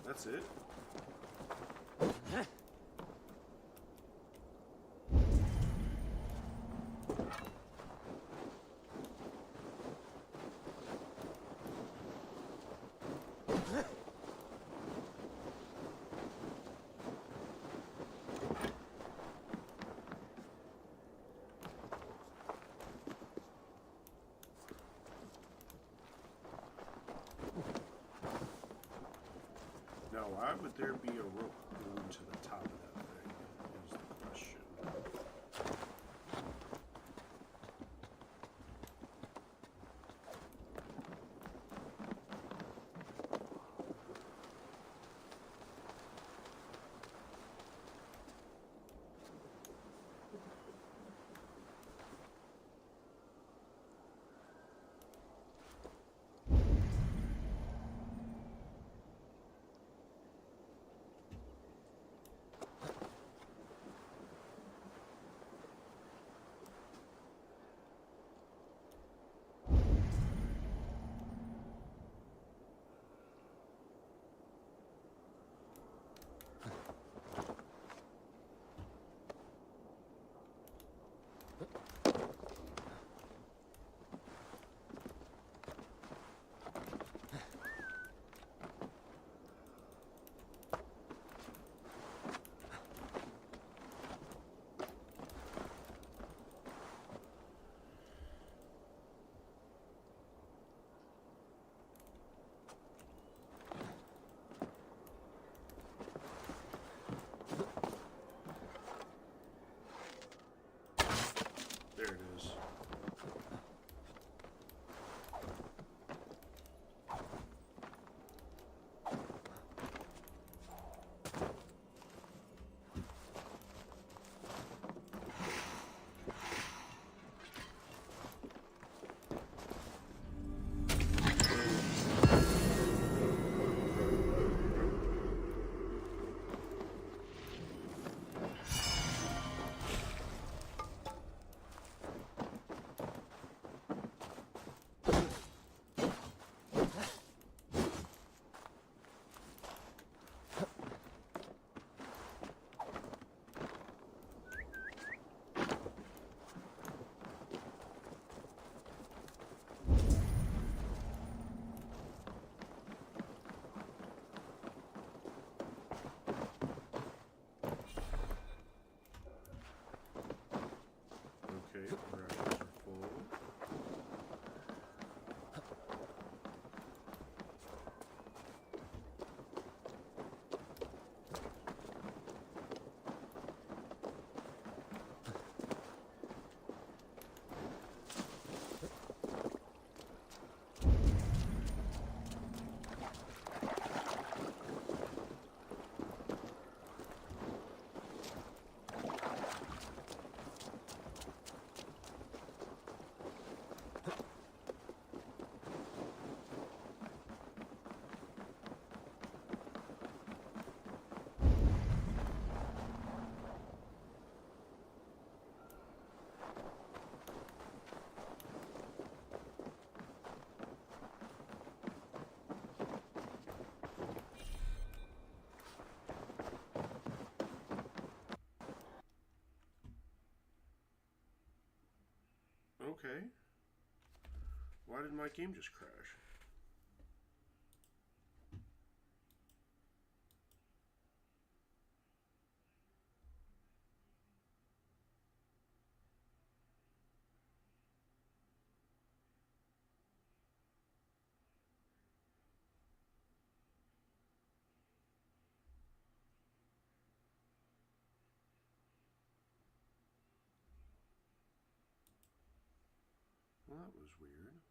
That's it? Now, why would there be a rope going to the top of that thing? Is the question. Okay. Why did my game just crash? Well, that was weird.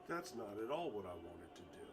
That's not at all what I wanted to do.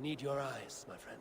need your eyes, my friend.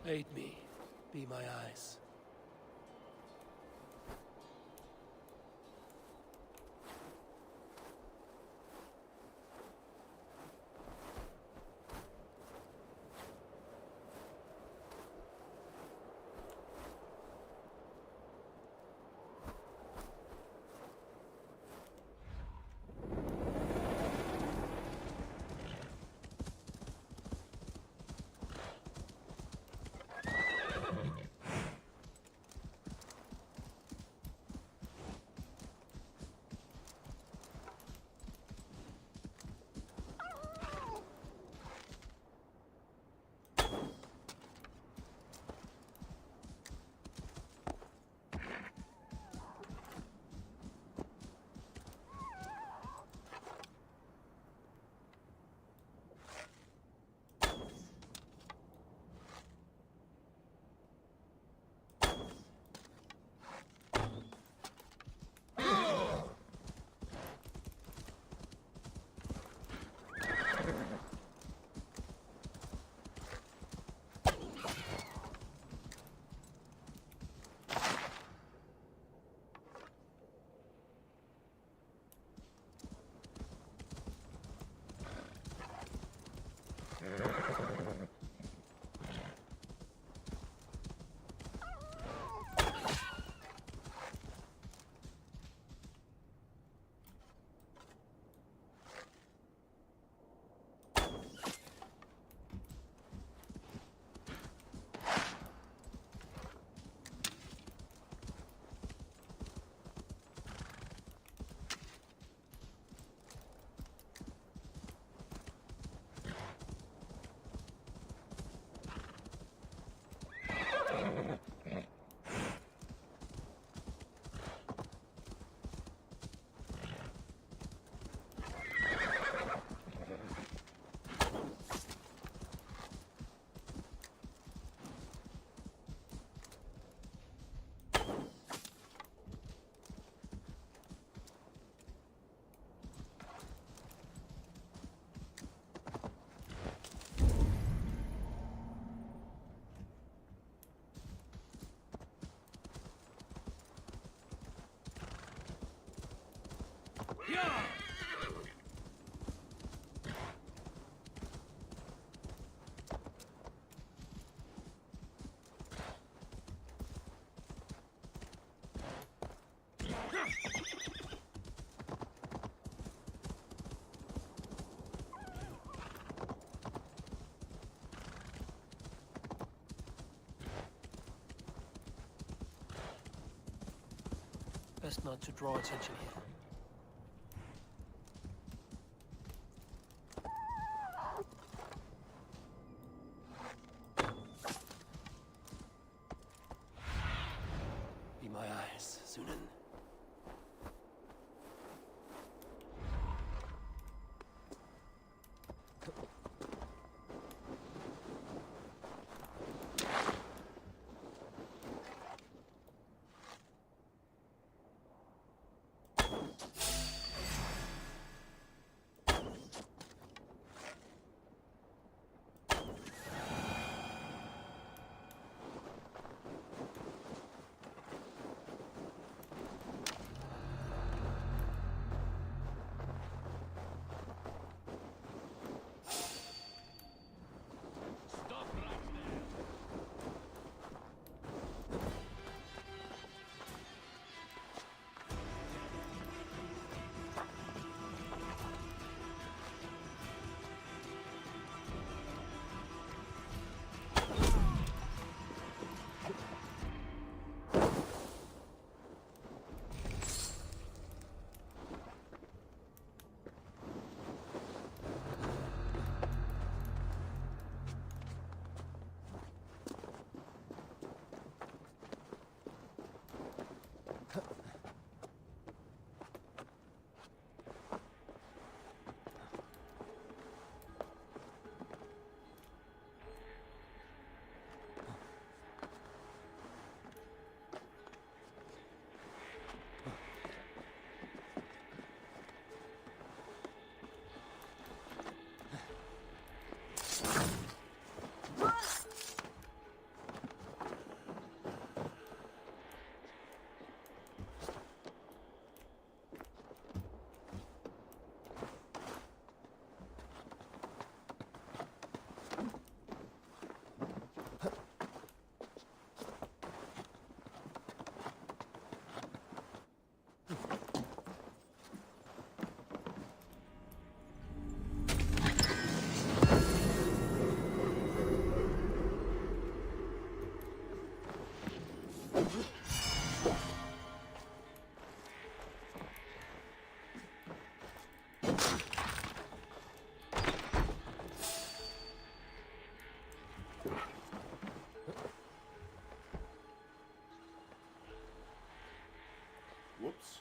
Aid me. Be my eyes. Best not to draw attention here. Be my eyes, Sunan. Whoops.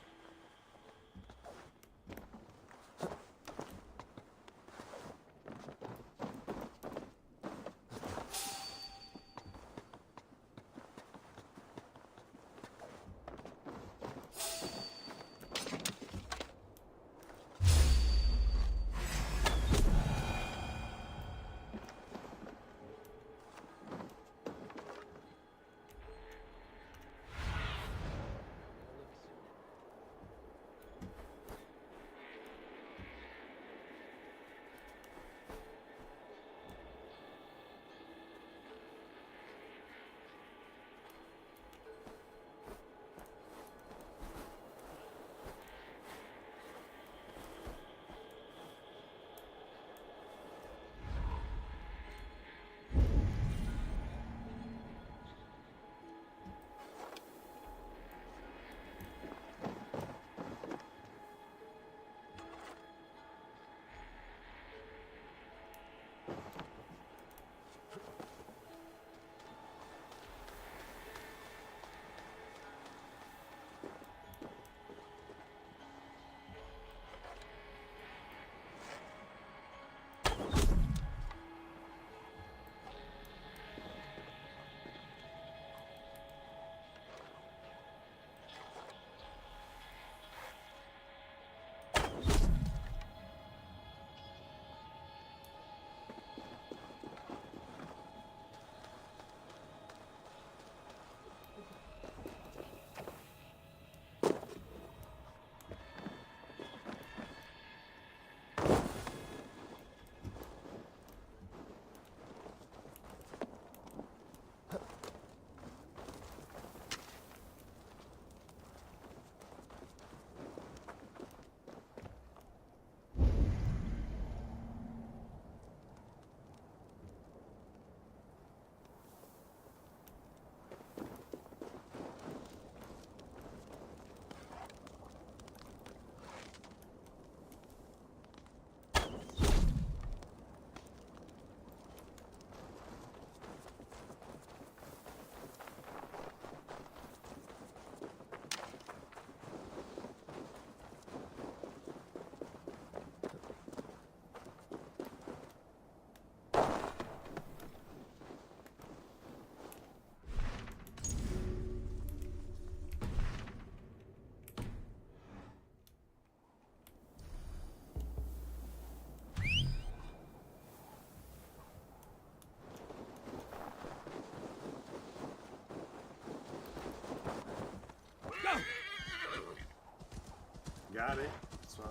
Got it. That's fine.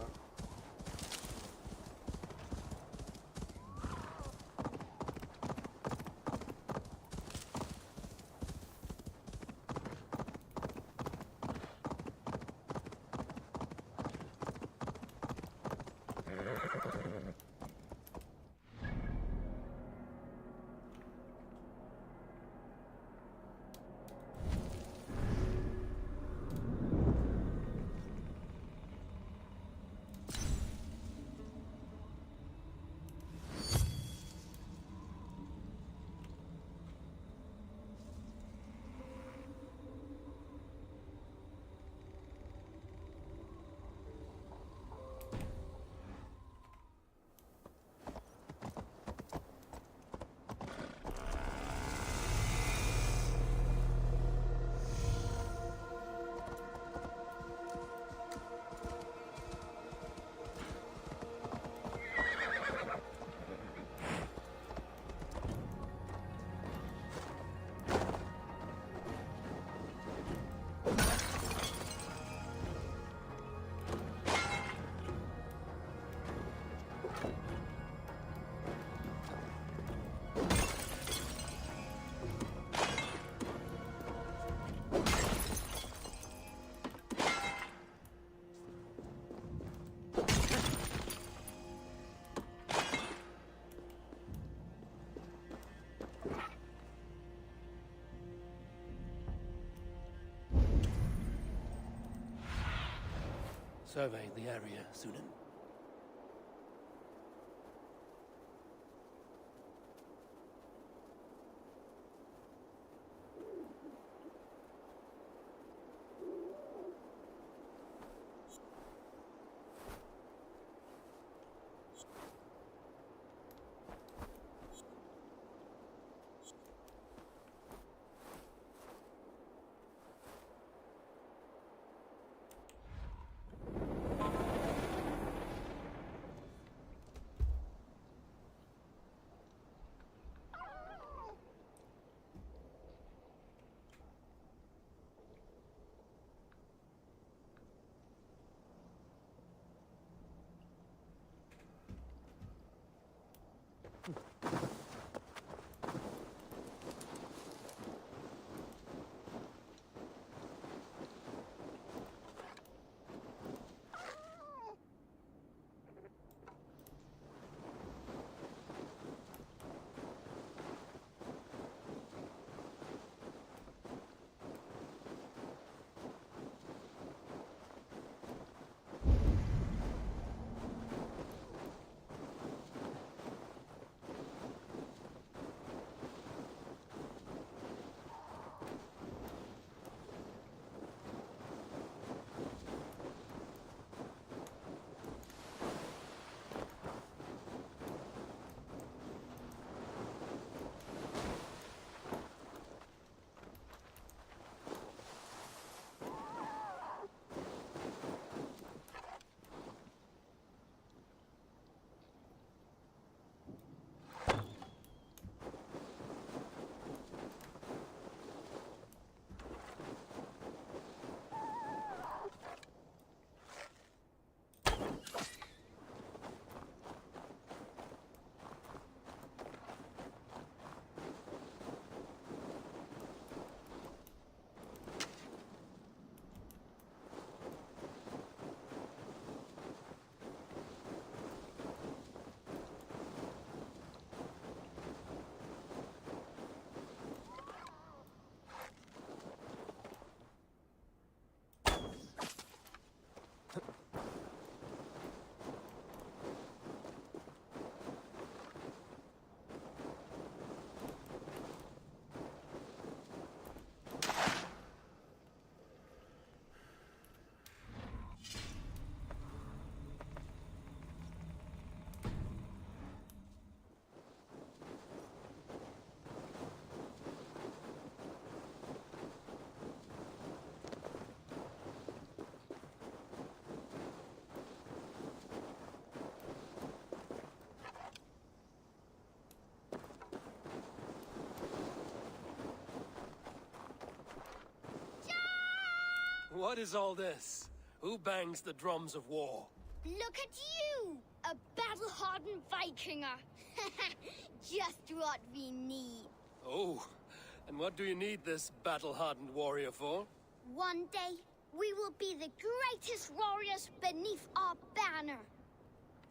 Survey the area, Sunan. What is all this? Who bangs the drums of war? Look at you! A battle-hardened Vikinger. Just what we need. Oh, and what do you need this battle-hardened warrior for? One day, we will be the greatest warriors beneath our banner.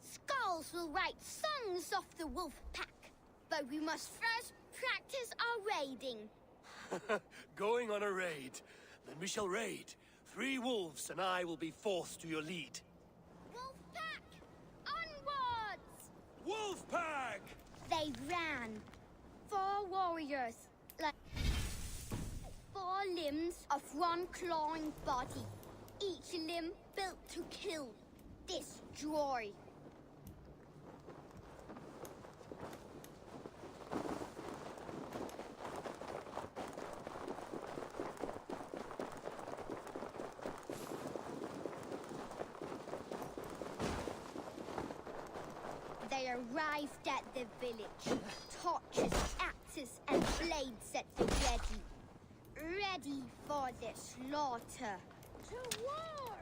Skulls will write songs of the wolf pack, but we must first practice our raiding. Going on a raid. Then we shall raid. 3 wolves and I will be fourth to your lead. Wolf pack, onwards! Wolf pack! They ran. 4 warriors, like 4 limbs of one clawing body. Each limb built to kill, destroy. They arrived at the village. Torches, axes, and blades at the ready. Ready for the slaughter. To war!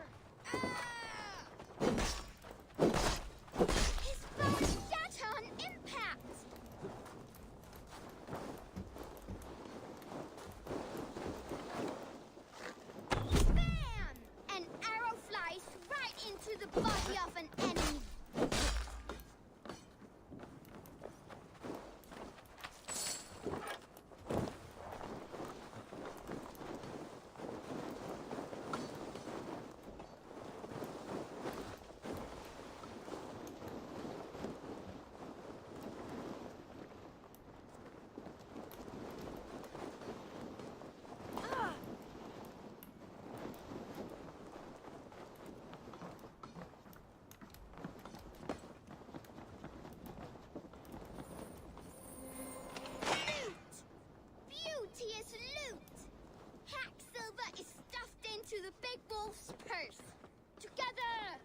Ah! His bones shatter on impact! Bam! An arrow flies right into the body of an enemy. Beauteous loot! Hack silver is stuffed into the big wolf's purse. Together,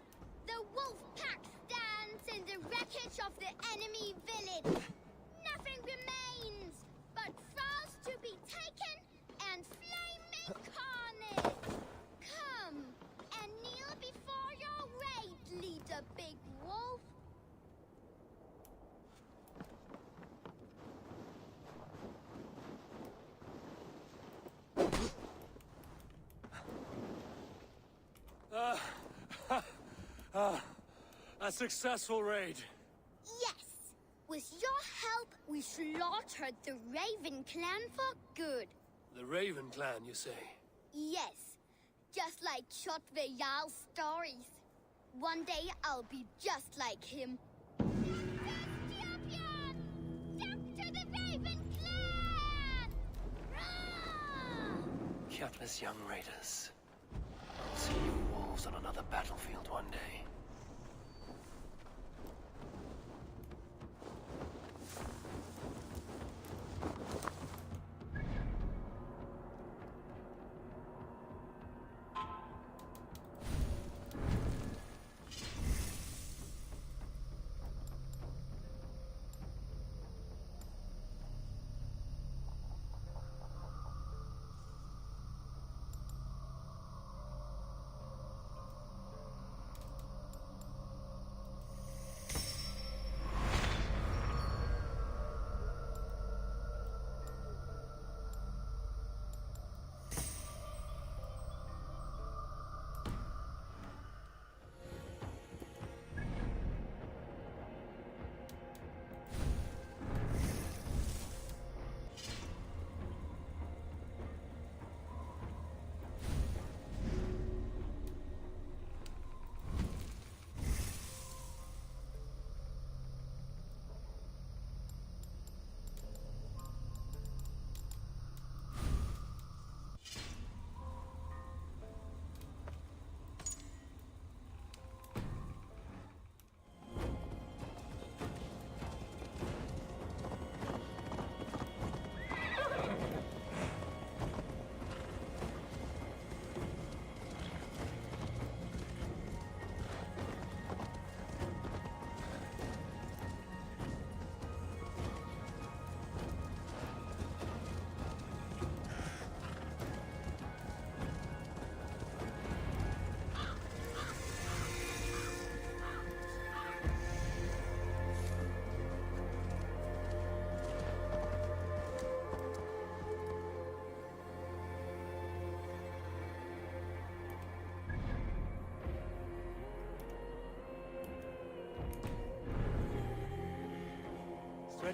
the wolf pack stands in the wreckage of the enemy village. Nothing remains but thralls to be taken and flaming carnage. Come and kneel before your raid leader, big wolf. A successful raid. Yes! With your help, we slaughtered the Raven clan for good. The Raven clan, you say? Yes, just like Valhalla's stories. One day I'll be just like him. Champion! Step to the Raven clan! Rah! Countless young raiders. I'll see you wolves on another battlefield one day.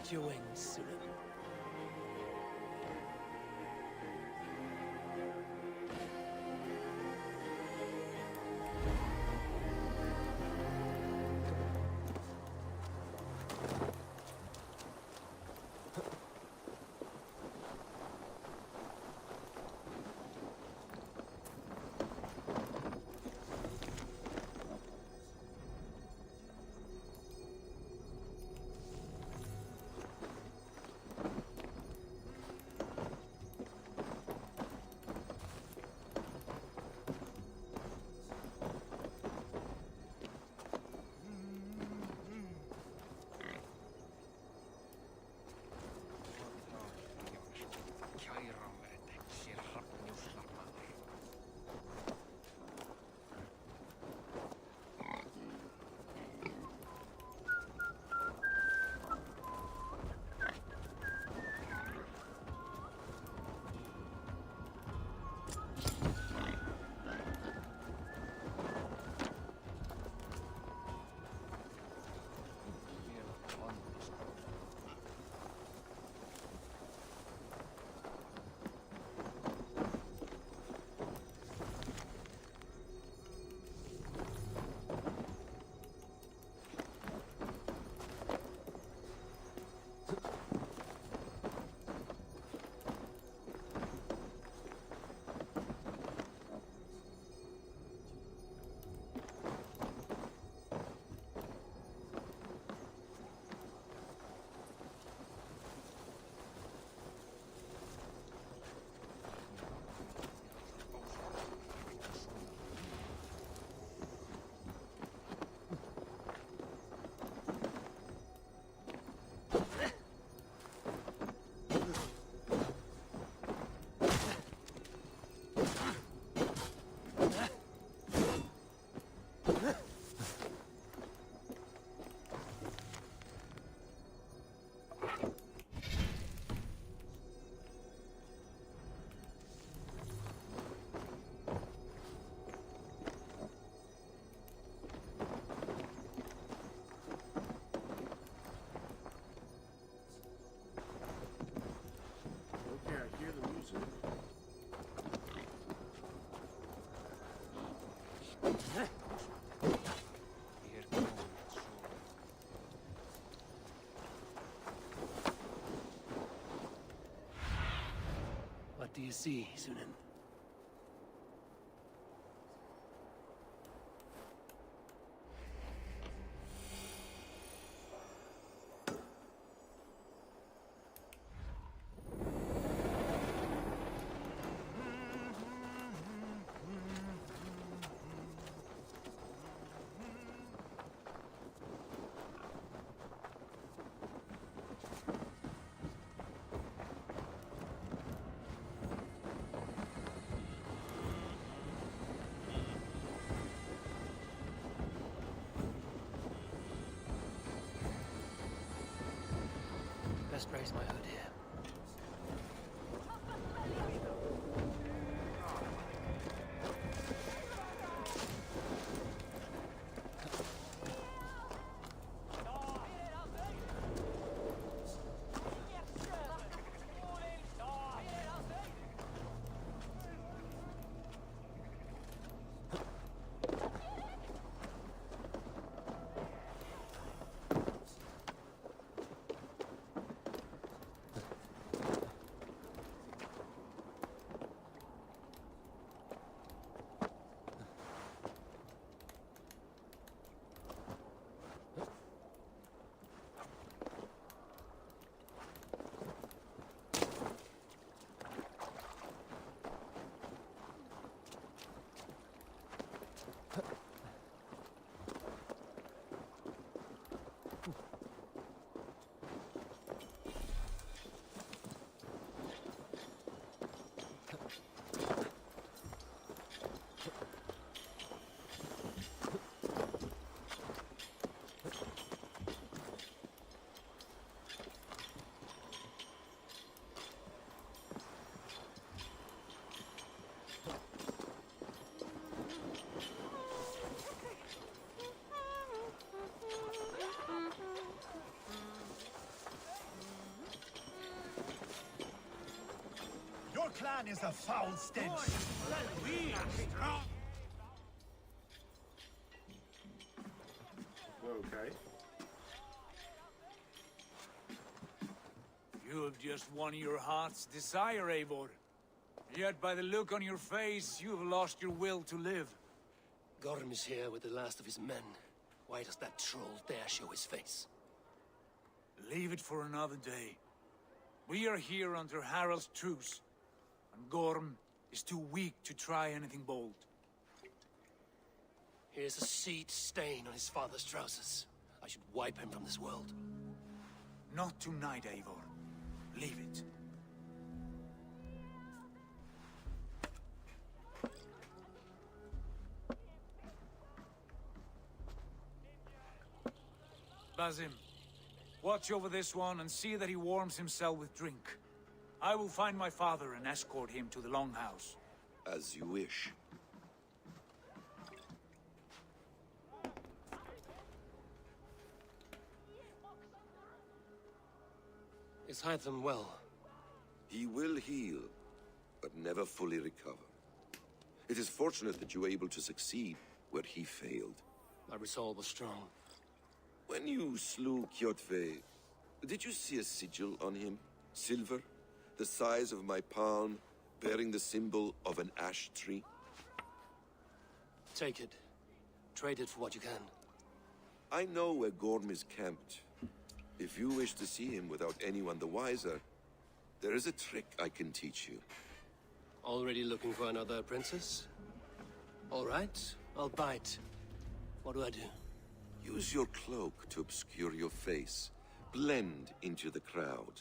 Stretch your wings, Sunan. Okay, I hear the music. What do you see, Sunan? Best raise my hood here. man is a foul stench. Okay. You have just won your heart's desire, Eivor. Yet by the look on your face, you have lost your will to live. Gorm is here with the last of his men. Why does that troll dare show his face? Leave it for another day. We are here under Harald's truce, and Gorm is too weak to try anything bold. Here's a seed stain on his father's trousers. I should wipe him from this world. Not tonight, Eivor. Leave it. Basim, watch over this one and see that he warms himself with drink. I will find my father and escort him to the Longhouse. As you wish. Is Hytham well? He will heal, but never fully recover. It is fortunate that you were able to succeed where he failed. My resolve was strong. When you slew Kjotve, did you see a sigil on him? Silver? The size of my palm, bearing the symbol of an ash tree? Take it. Trade it for what you can. I know where Gorm is camped. If you wish to see him without anyone the wiser, there is a trick I can teach you. Already looking for another princess? All right, I'll bite. What do I do? Use your cloak to obscure your face. Blend into the crowd.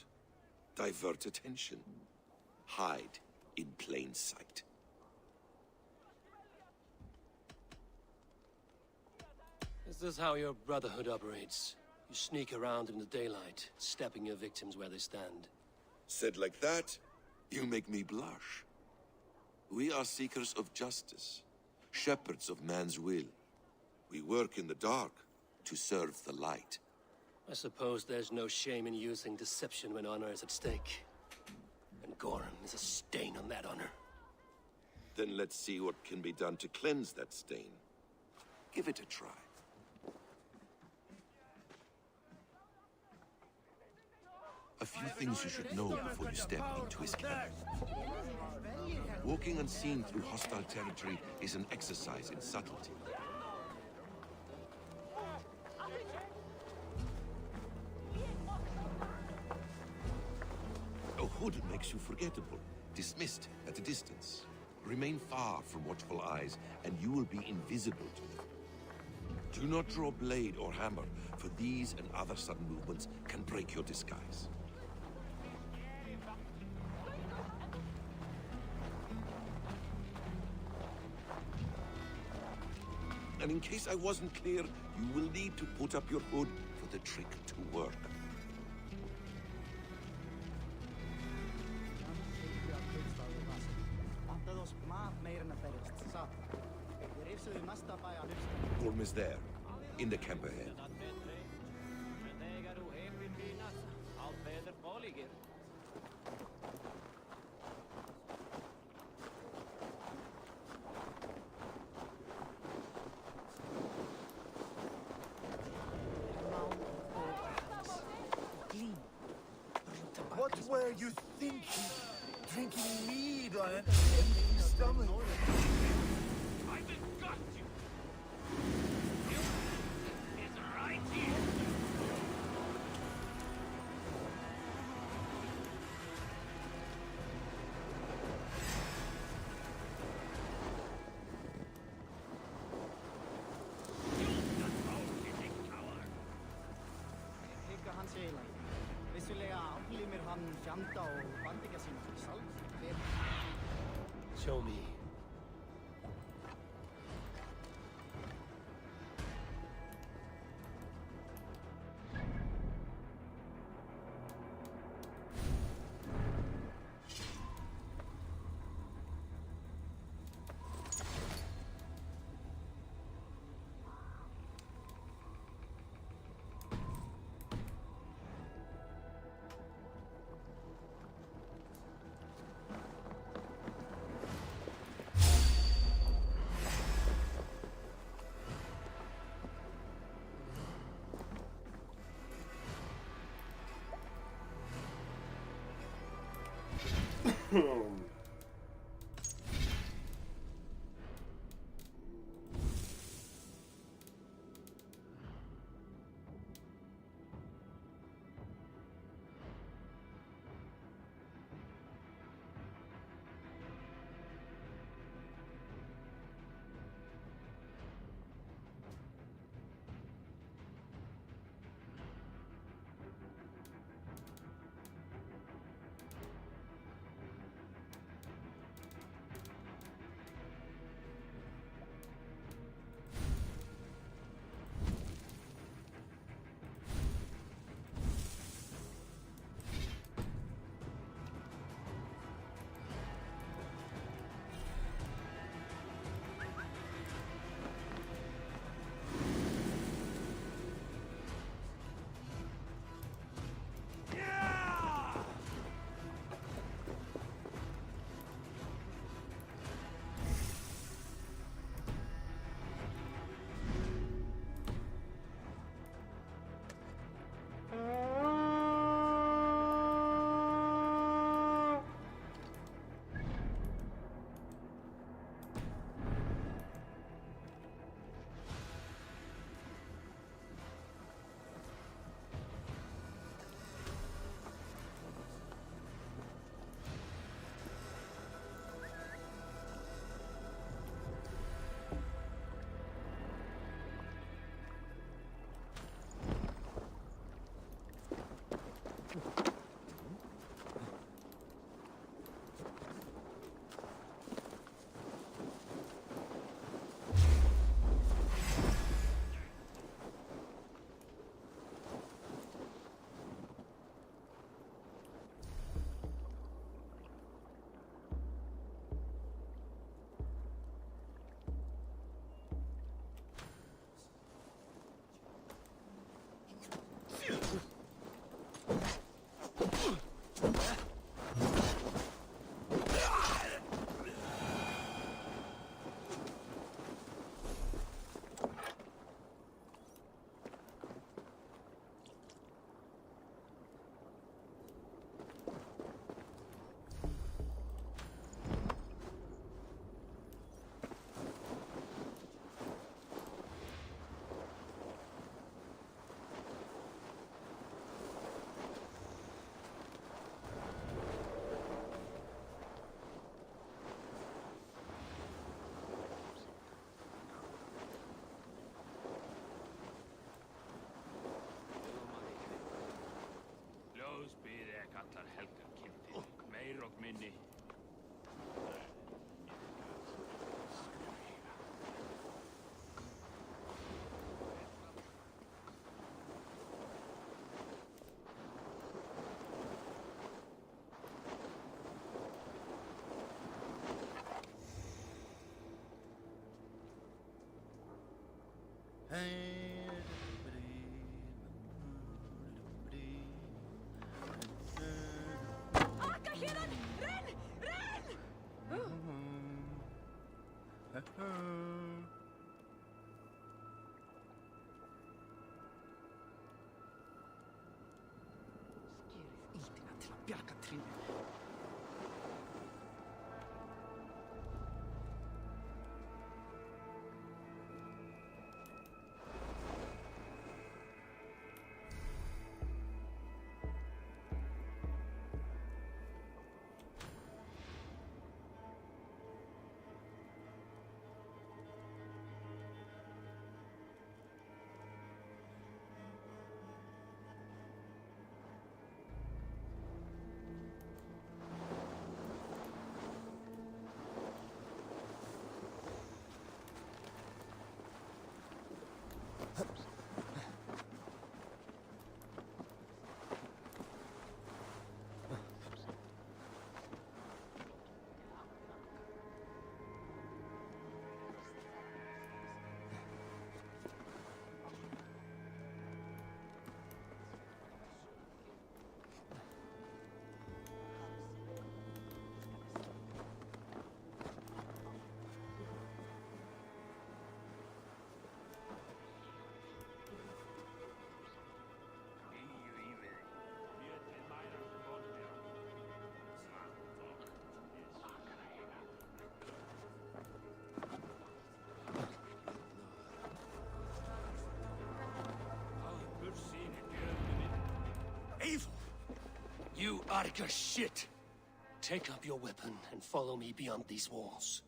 Divert attention. Hide in plain sight. Is this how your Brotherhood operates? You sneak around in the daylight, stepping your victims where they stand. Said like that, you make me blush. We are seekers of justice, shepherds of man's will. We work in the dark to serve the light. I suppose there's no shame in using deception when honor is at stake. And Gorm is a stain on that honor. Then let's see what can be done to cleanse that stain. Give it a try. A few things you should know before you step into his camp. Walking unseen through hostile territory is an exercise in subtlety. A hood makes you forgettable, dismissed at a distance. Remain far from watchful eyes, and you will be invisible to them. Do not draw blade or hammer, for these and other sudden movements can break your disguise. And in case I wasn't clear, you will need to put up your hood for the trick to work. Gorm is there, in the camp ahead. What were you thinking? Drinking mead on an empty stomach? I just got you! It's right here! Show me. Akka héðan! Renn! Renn! Skerið íldina til að bjarga trínu. Eivor! You Arga shit! Take up your weapon and follow me beyond these walls.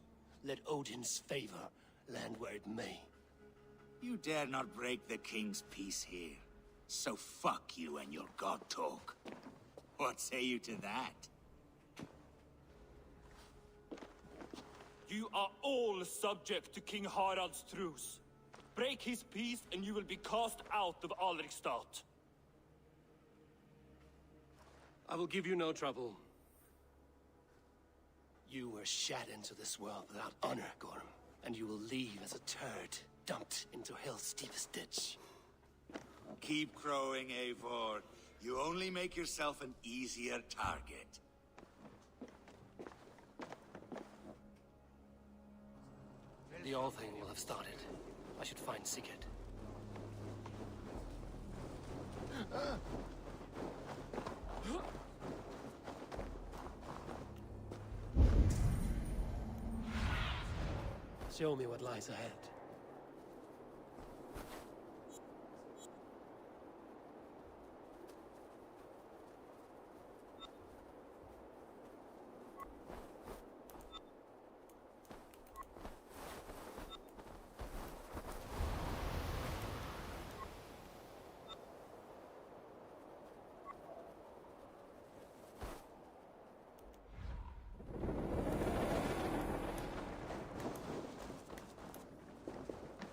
Let Odin's favor land where it may. You dare not break the king's peace here. So fuck you and your god talk. What say you to that? You are all subject to King Harald's truce. Break his peace and you will be cast out of Alrikstad. I will give you no trouble. You were shat into this world without honor, Gorm, and you will leave as a turd dumped into hell's deepest ditch. Keep crowing, Eivor. You only make yourself an easier target. The All Thing will have started. I should find Sigurd. Show me what lies ahead.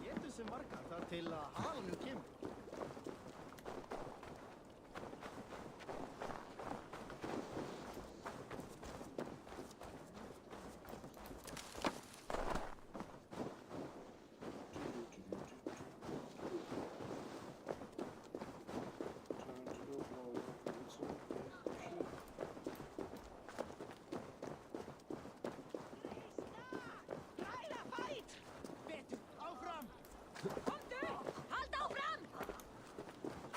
Getur sem margar þar til að halinu kemur. Græða fæt! Betur, áfram! Komdu! Halda áfram!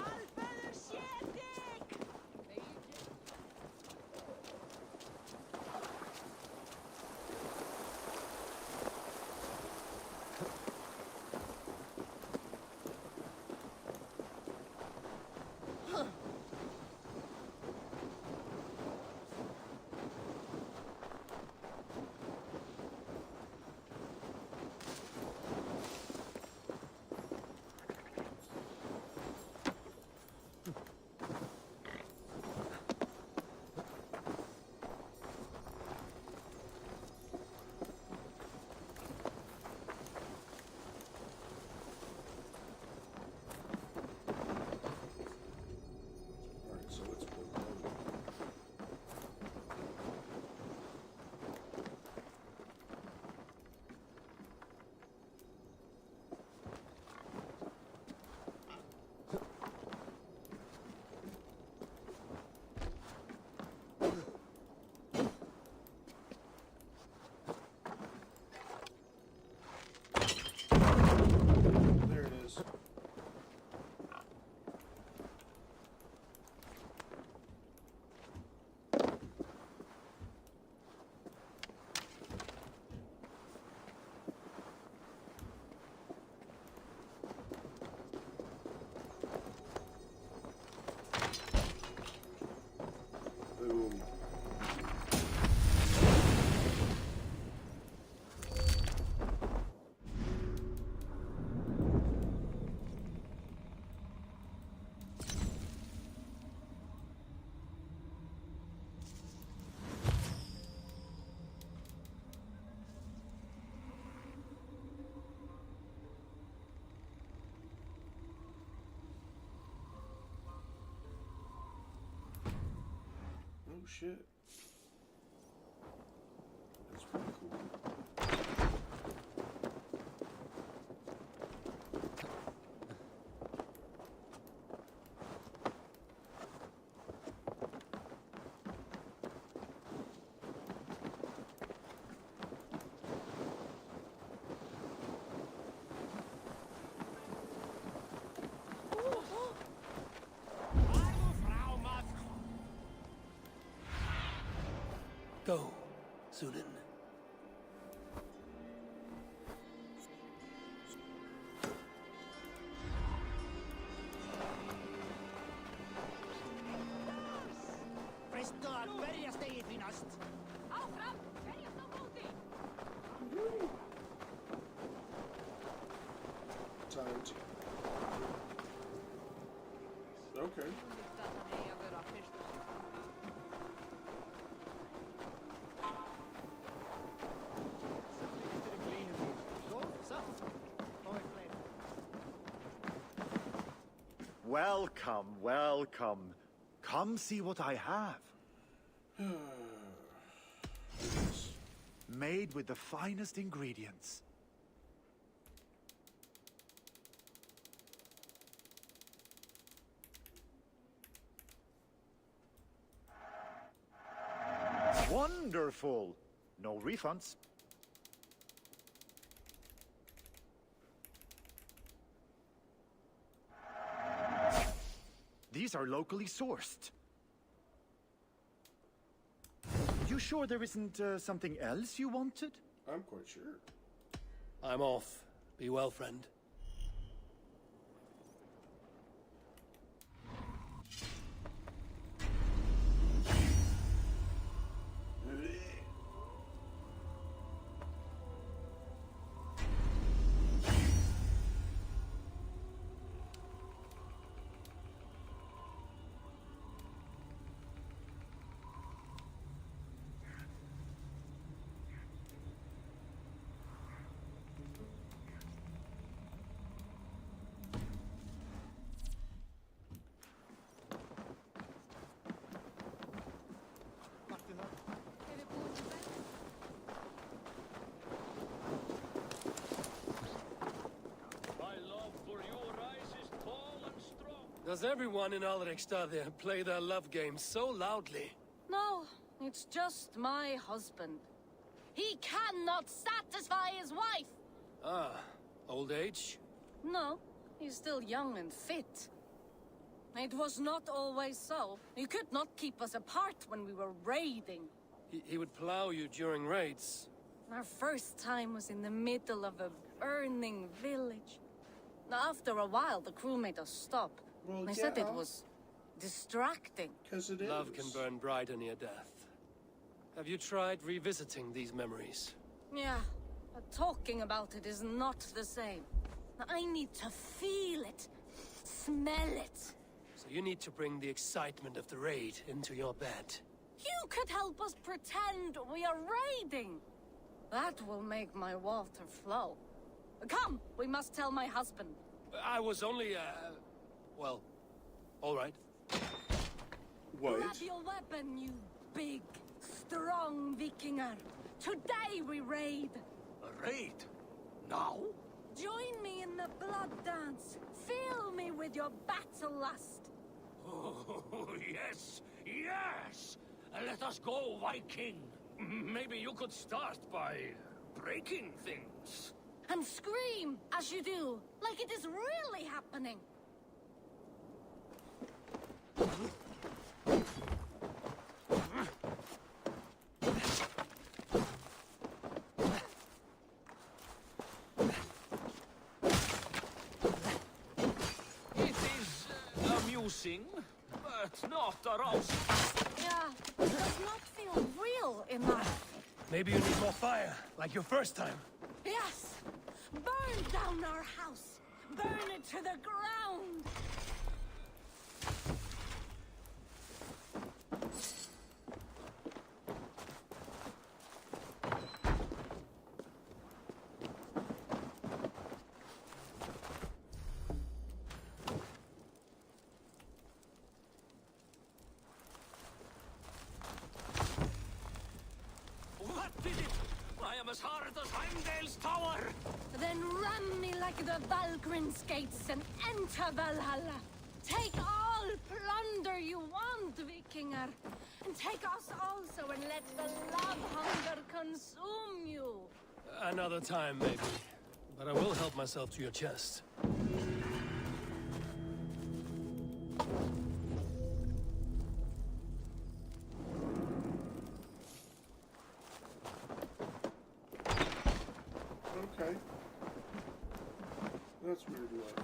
Alfeður sér þig! shit. That's pretty cool. Go, Zulin. Presto att börja steg finast. Áfram! Berjast á móti! Timed. Okay. Gå, saft. Och ett fler. Welcome, welcome. Come see what I have. Made with the finest ingredients. Wonderful. No refunds. These are locally sourced. You sure there isn't something else you wanted? I'm quite sure. I'm off. Be well, friend. Vart du hör? Är vi på väg? My love for your eyes is tall and strong. Does everyone in Alrekstad play their love game so loudly? No, it's just my husband. He cannot satisfy his wife! Ah, old age? No, he's still young and fit. It was not always so. You could not keep us apart when we were raiding. He would plow you during raids. Our first time was in the middle of a burning village. Now, after a while, the crew made us stop. Well, They said it yeah. was distracting. Because it is. Love can burn brighter near death. Have you tried revisiting these memories? Yeah, but talking about it is not the same. I need to feel it, smell it. So you need to bring the excitement of the raid into your bed. You could help us pretend we are raiding. That will make my water flow. Come, we must tell my husband. I was only, well, all right. What? Grab your weapon, you big, strong Vikinger. Today we raid. A raid? Now? Join me in the blood dance. Fill me with your battle lust. Oh, yes, yes! Let us go, Viking. Maybe you could start by breaking things. And scream as you do, like it is really happening. It is amusing, but not arousing. Yeah, it does not feel real enough. Maybe you need more fire, like your first time. Yes! Burn down our house! Burn it to the ground! Then ram me like the Valgrin's gates and enter Valhalla. Take all plunder you want, Vikinger. And take us also and let the love hunger consume you. Another time, maybe. But I will help myself to your chest. Okay. That's weird, like.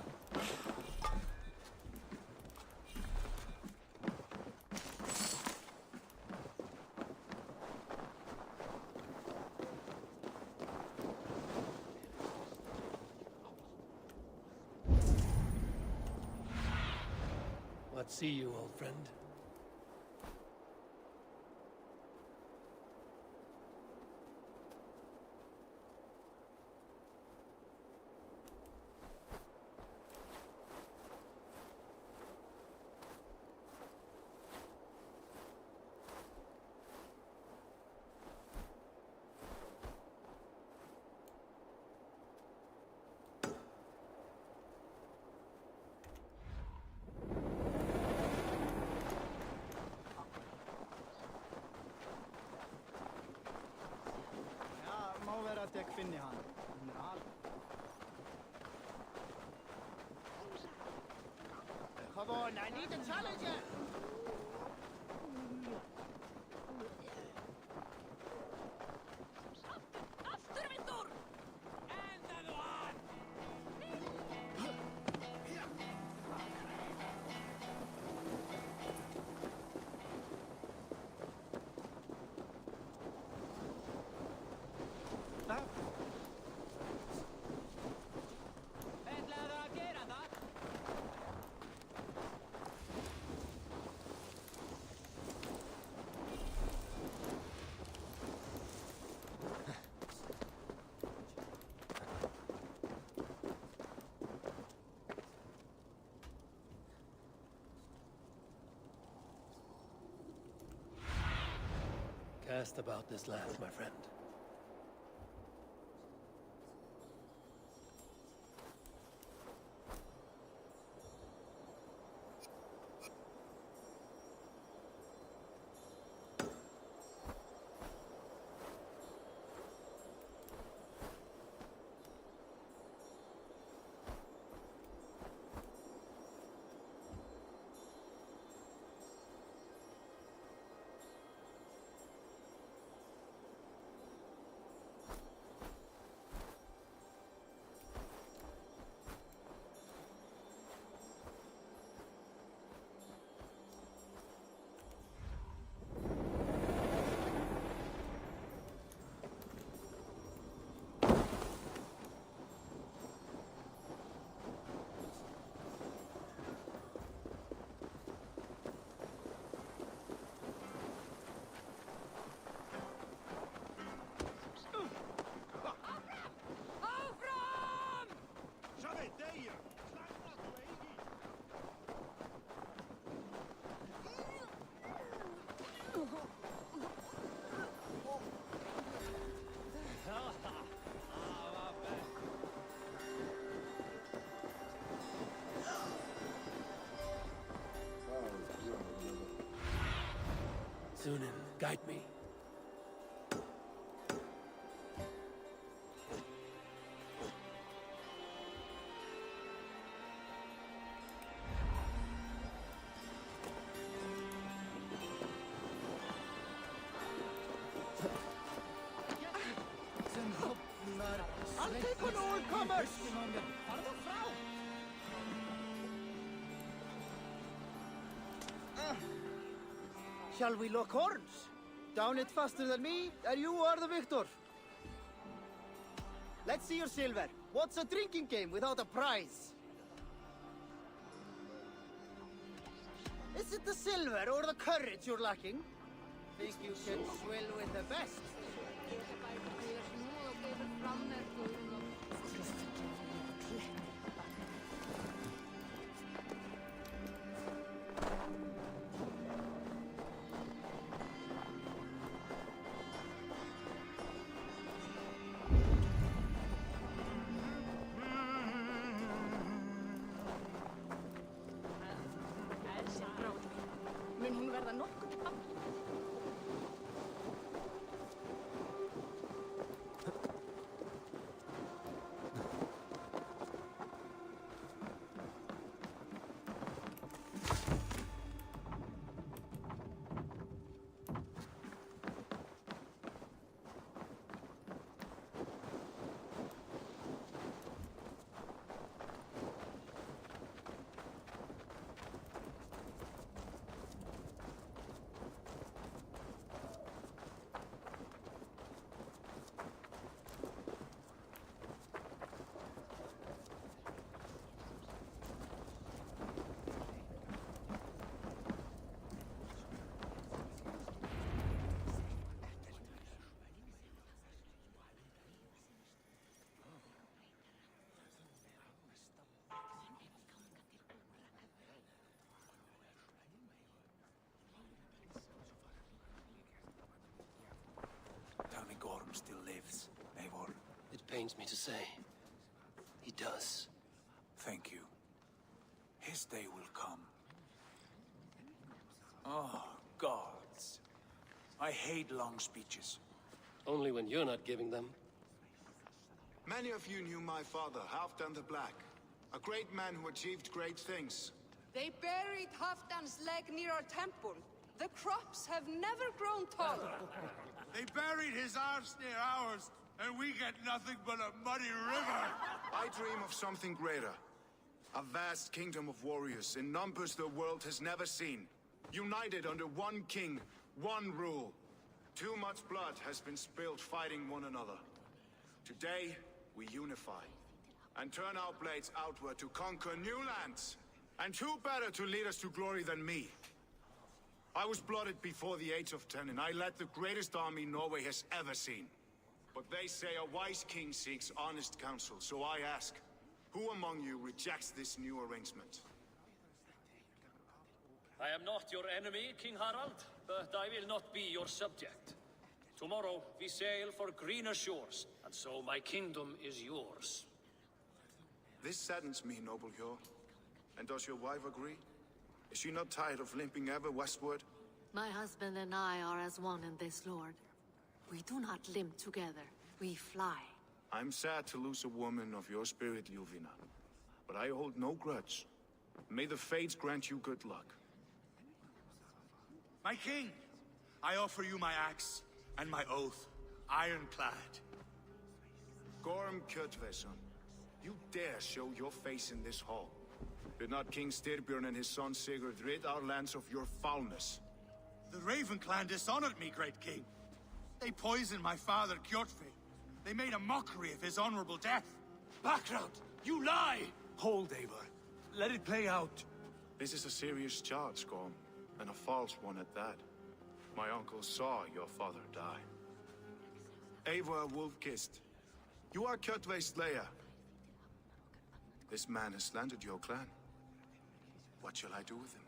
Let's see you, old friend. Ja, má vera að ég finni hann. Hann er alveg. Come on, I need a challenger! Afturvindur! Enda one! Ætlaðu að gera það? Cast about this land, my friend. Sunan, guide me. Sem hafnar I'll take on all comers! Farðu frá! Shall we lock horns? Down it faster than me, and you are the victor. Let's see your silver. What's a drinking game without a prize? Is it the silver or the courage you're lacking? Think you can swill with the best? bara nokkuð á. Tell me Gorm still lives, Eivor. It pains me to say. He does. Thank you. His day will come. Oh, gods. I hate long speeches. Only when you're not giving them. Many of you knew my father, Halfdan the Black. A great man who achieved great things. They buried Halfdan's leg near our temple. The crops have never grown taller. They buried his arse near ours, and we get nothing but a muddy river. I dream of something greater. A vast kingdom of warriors in numbers the world has never seen. United under one king, one rule. Too much blood has been spilled fighting one another. Today, we unify. And turn our blades outward to conquer new lands. And who better to lead us to glory than me? I was blooded before the age of 10, and I led the greatest army Norway has ever seen. But they say a wise king seeks honest counsel, so I ask, who among you rejects this new arrangement? I am not your enemy, King Harald, but I will not be your subject. Tomorrow we sail for greener shores, and so my kingdom is yours. This saddens me, noble Hjor. And does your wife agree? Is she not tired of limping ever westward? My husband and I are as one in this, Lord. We do not limp together. We fly. I'm sad to lose a woman of your spirit, Ljuvina. But I hold no grudge. May the fates grant you good luck. My king, I offer you my axe and my oath, ironclad. Gorm Kjotveson, you dare show your face in this hall. Did not King Styrbjörn and his son Sigurd rid our lands of your foulness? The Raven clan dishonored me, great king. They poisoned my father, Kjotve. They made a mockery of his honorable death. Background! You lie! Hold, Eivor. Let it play out. This is a serious charge, Gorm, and a false one at that. My uncle saw your father die. Eivor Wolf-Kissed, you are Kjotve's slayer. This man has slandered your clan. What shall I do with him?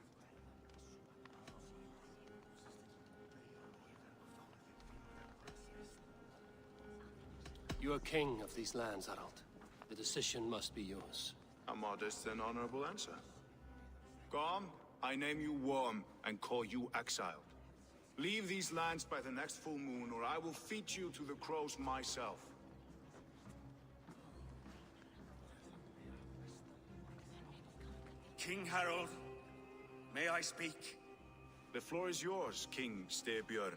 You are king of these lands, Harald. The decision must be yours. A modest and honorable answer. Gorm, I name you Worm and call you exiled. Leave these lands by the next full moon, or I will feed you to the crows myself. King Harold, may I speak? The floor is yours, King Styrbjörn.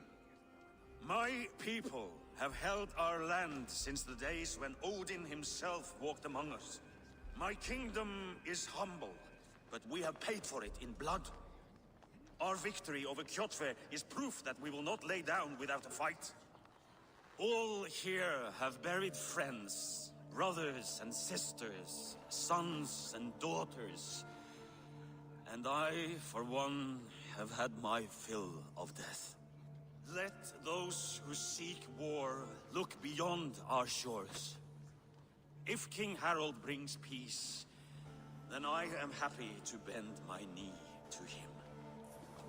My people have held our land since the days when Odin himself walked among us. My kingdom is humble, but we have paid for it in blood. Our victory over Kjotve is proof that we will not lay down without a fight. All here have buried friends, brothers and sisters, sons and daughters. And I, for one, have had my fill of death. Let those who seek war look beyond our shores. If King Harold brings peace, then I am happy to bend my knee to him.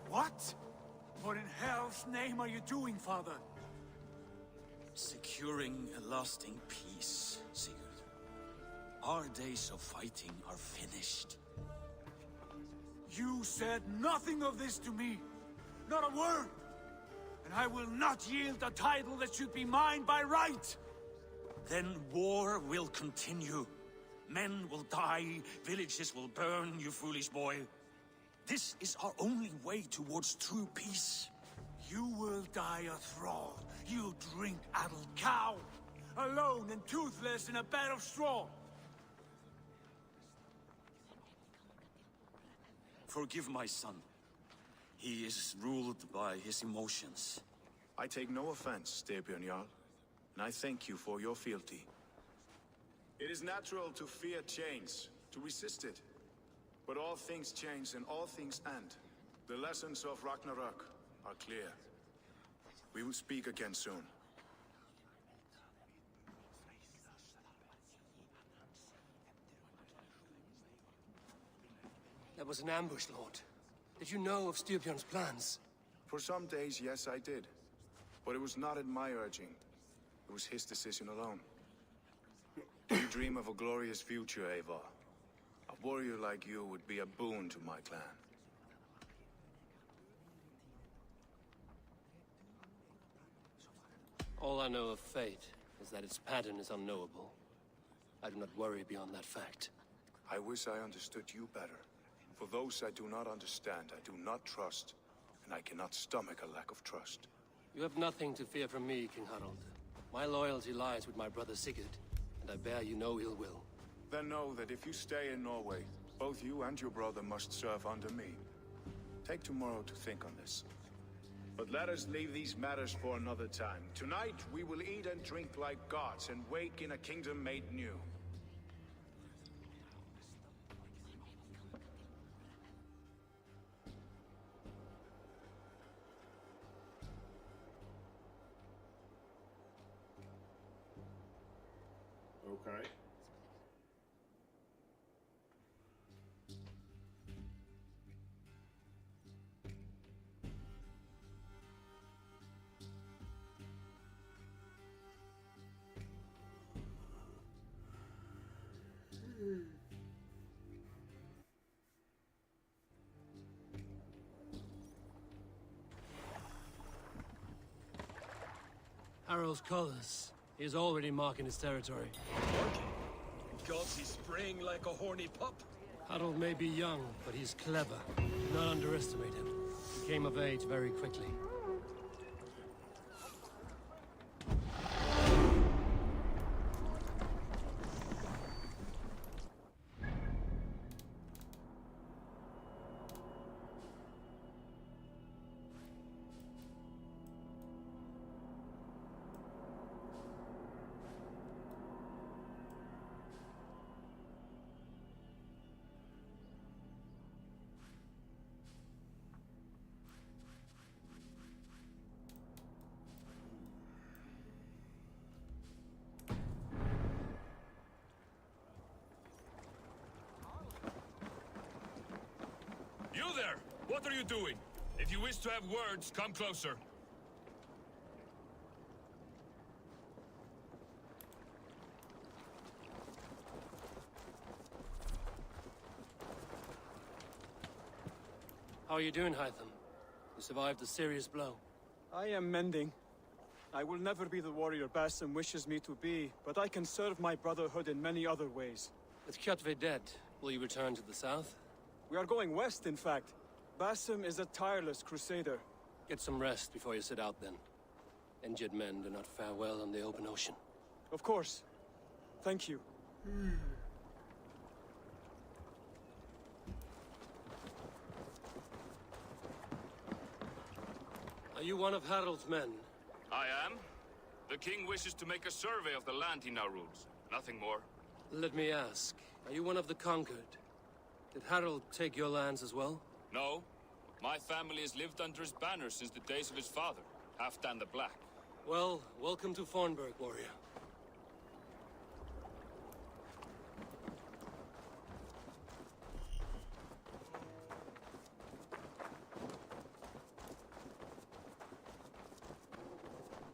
What? What in hell's name are you doing, father? Securing a lasting peace, Sigurd. Our days of fighting are finished. You said nothing of this to me. Not a word! And I will not yield a title that should be mine by right! Then war will continue. Men will die, villages will burn, you foolish boy. This is our only way towards true peace. You will die a thrall. You'll drink addled cow. Alone and toothless in a bed of straw. Forgive my son. He is ruled by his emotions. I take no offense, Styrbjörn Jarl, and I thank you for your fealty. It is natural to fear change, to resist it. But all things change and all things end. The lessons of Ragnarok are clear. We will speak again soon. That was an ambush, Lord. Did you know of Styrbjörn's plans? For some days, yes, I did. But it was not at my urging. It was his decision alone. Do you dream of a glorious future, Eivor? A warrior like you would be a boon to my clan. All I know of fate is that its pattern is unknowable. I do not worry beyond that fact. I wish I understood you better. For those I do not understand, I do not trust, and I cannot stomach a lack of trust. You have nothing to fear from me, King Harald. My loyalty lies with my brother Sigurd, and I bear you no ill will. Then know that if you stay in Norway, both you and your brother must serve under me. Take tomorrow to think on this. But let us leave these matters for another time. Tonight, we will eat and drink like gods and wake in a kingdom made new. Okay. Harald's colors. He is already marking his territory. God, he's spraying like a horny pup. Harald may be young, but he's clever. Do not underestimate him. He came of age very quickly. You there! What are you doing? If you wish to have words, come closer. How are you doing, Hytham? You survived a serious blow. I am mending. I will never be the warrior Basim wishes me to be, but I can serve my brotherhood in many other ways. With Kjotve dead, will you return to the south? We are going west, in fact. Basim is a tireless crusader. Get some rest before you set out, then. Injured men do not fare well on the open ocean. Of course. Thank you. Are you one of Harald's men? I am. The king wishes to make a survey of the land he now rules. Nothing more. Let me ask, are you one of the conquered? Did Harald take your lands as well? No. My family has lived under his banner since the days of his father, Halfdan the Black. Well, welcome to Fornburg, warrior.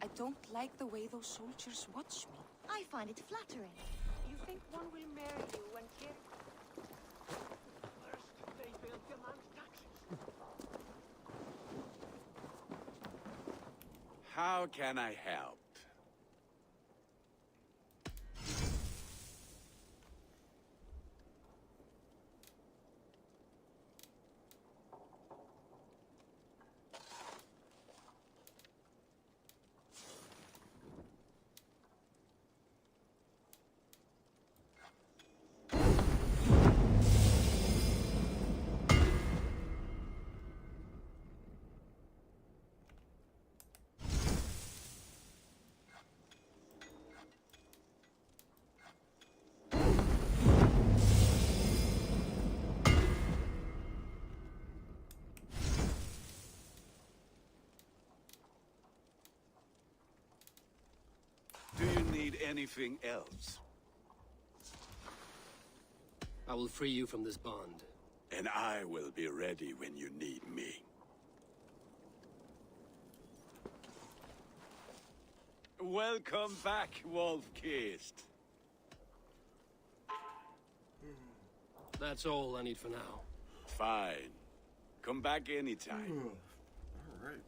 I don't like the way those soldiers watch me. I find it flattering. You think one will marry you when here? First, they built the man's taxes. How can I help? Do you need anything else? I will free you from this bond. And I will be ready when you need me. Welcome back, Wolf-Kissed. That's all I need for now. Fine. Come back anytime. All right.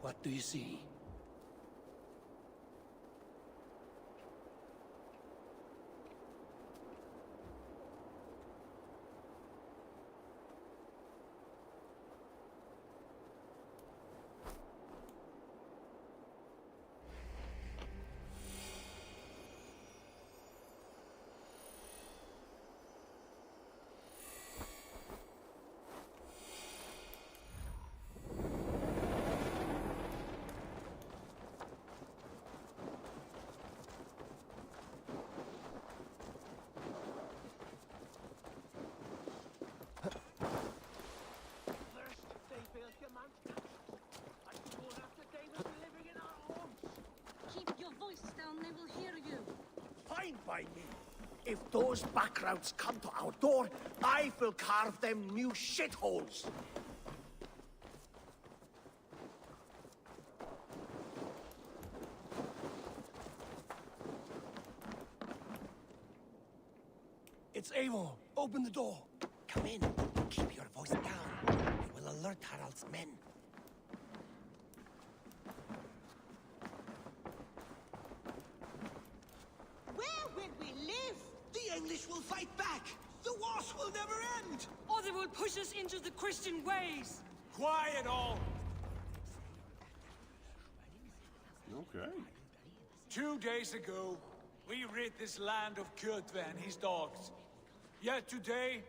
What do you see? Keep your voice down, they will hear you. Fine by me. If those backgrounds come to our door, I will carve them new shitholes. It's Eivor. Open the door. Come in. Keep your voice down. You will alert Harald's men. Where will we live? The English will fight back. The wars will never end. Or they will push us into the Christian ways. Quiet all! Okay. 2 days ago, we rid this land of Kjotve and his dogs. Yet today,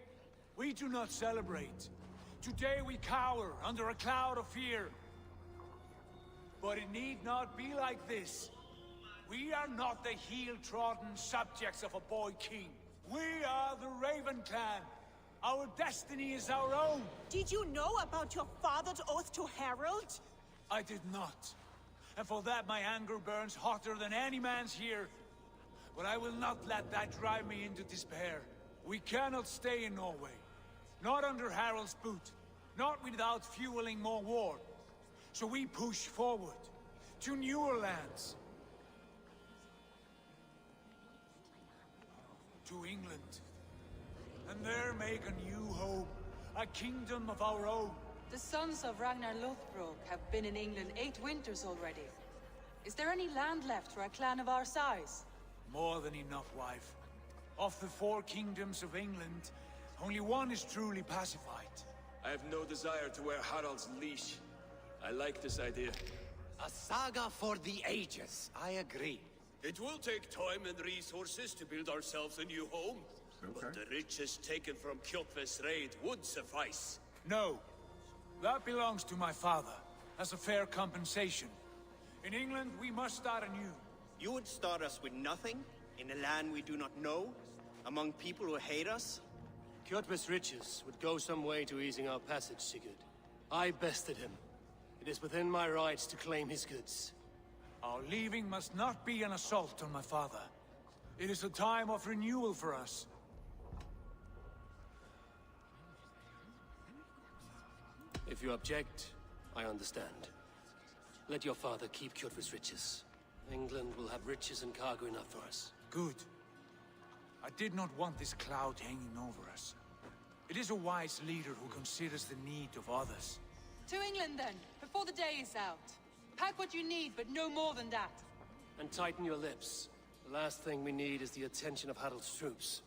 we do not celebrate. Today we cower under a cloud of fear. But it need not be like this. We are not the heel-trodden subjects of a boy king. We are the Raven clan. Our destiny is our own. Did you know about your father's oath to Harald? I did not. And for that my anger burns hotter than any man's here. But I will not let that drive me into despair. We cannot stay in Norway. Not under Harald's boot. Not without fueling more war. So we push forward. To newer lands. To England. And there make a new home. A kingdom of our own. The sons of Ragnar Lothbrok have been in England 8 winters already. Is there any land left for a clan of our size? More than enough, wife. Of the 4 kingdoms of England, only one is truly pacified. I have no desire to wear Harald's leash. I like this idea. A saga for the ages. I agree. It will take time and resources to build ourselves a new home. But the riches taken from Kjotve's raid would suffice. No. That belongs to my father, as a fair compensation. In England, we must start anew. You would start us with nothing? In a land we do not know? Among people who hate us? Kjotve's riches would go some way to easing our passage, Sigurd. I bested him. It is within my rights to claim his goods. Our leaving must not be an assault on my father. It is a time of renewal for us. If you object, I understand. Let your father keep Kjotve's riches. England will have riches and cargo enough for us. Good. I did not want this cloud hanging over us. It is a wise leader who considers the need of others. To England, then, before the day is out. Pack what you need, but no more than that. And tighten your lips. The last thing we need is the attention of Harald's troops.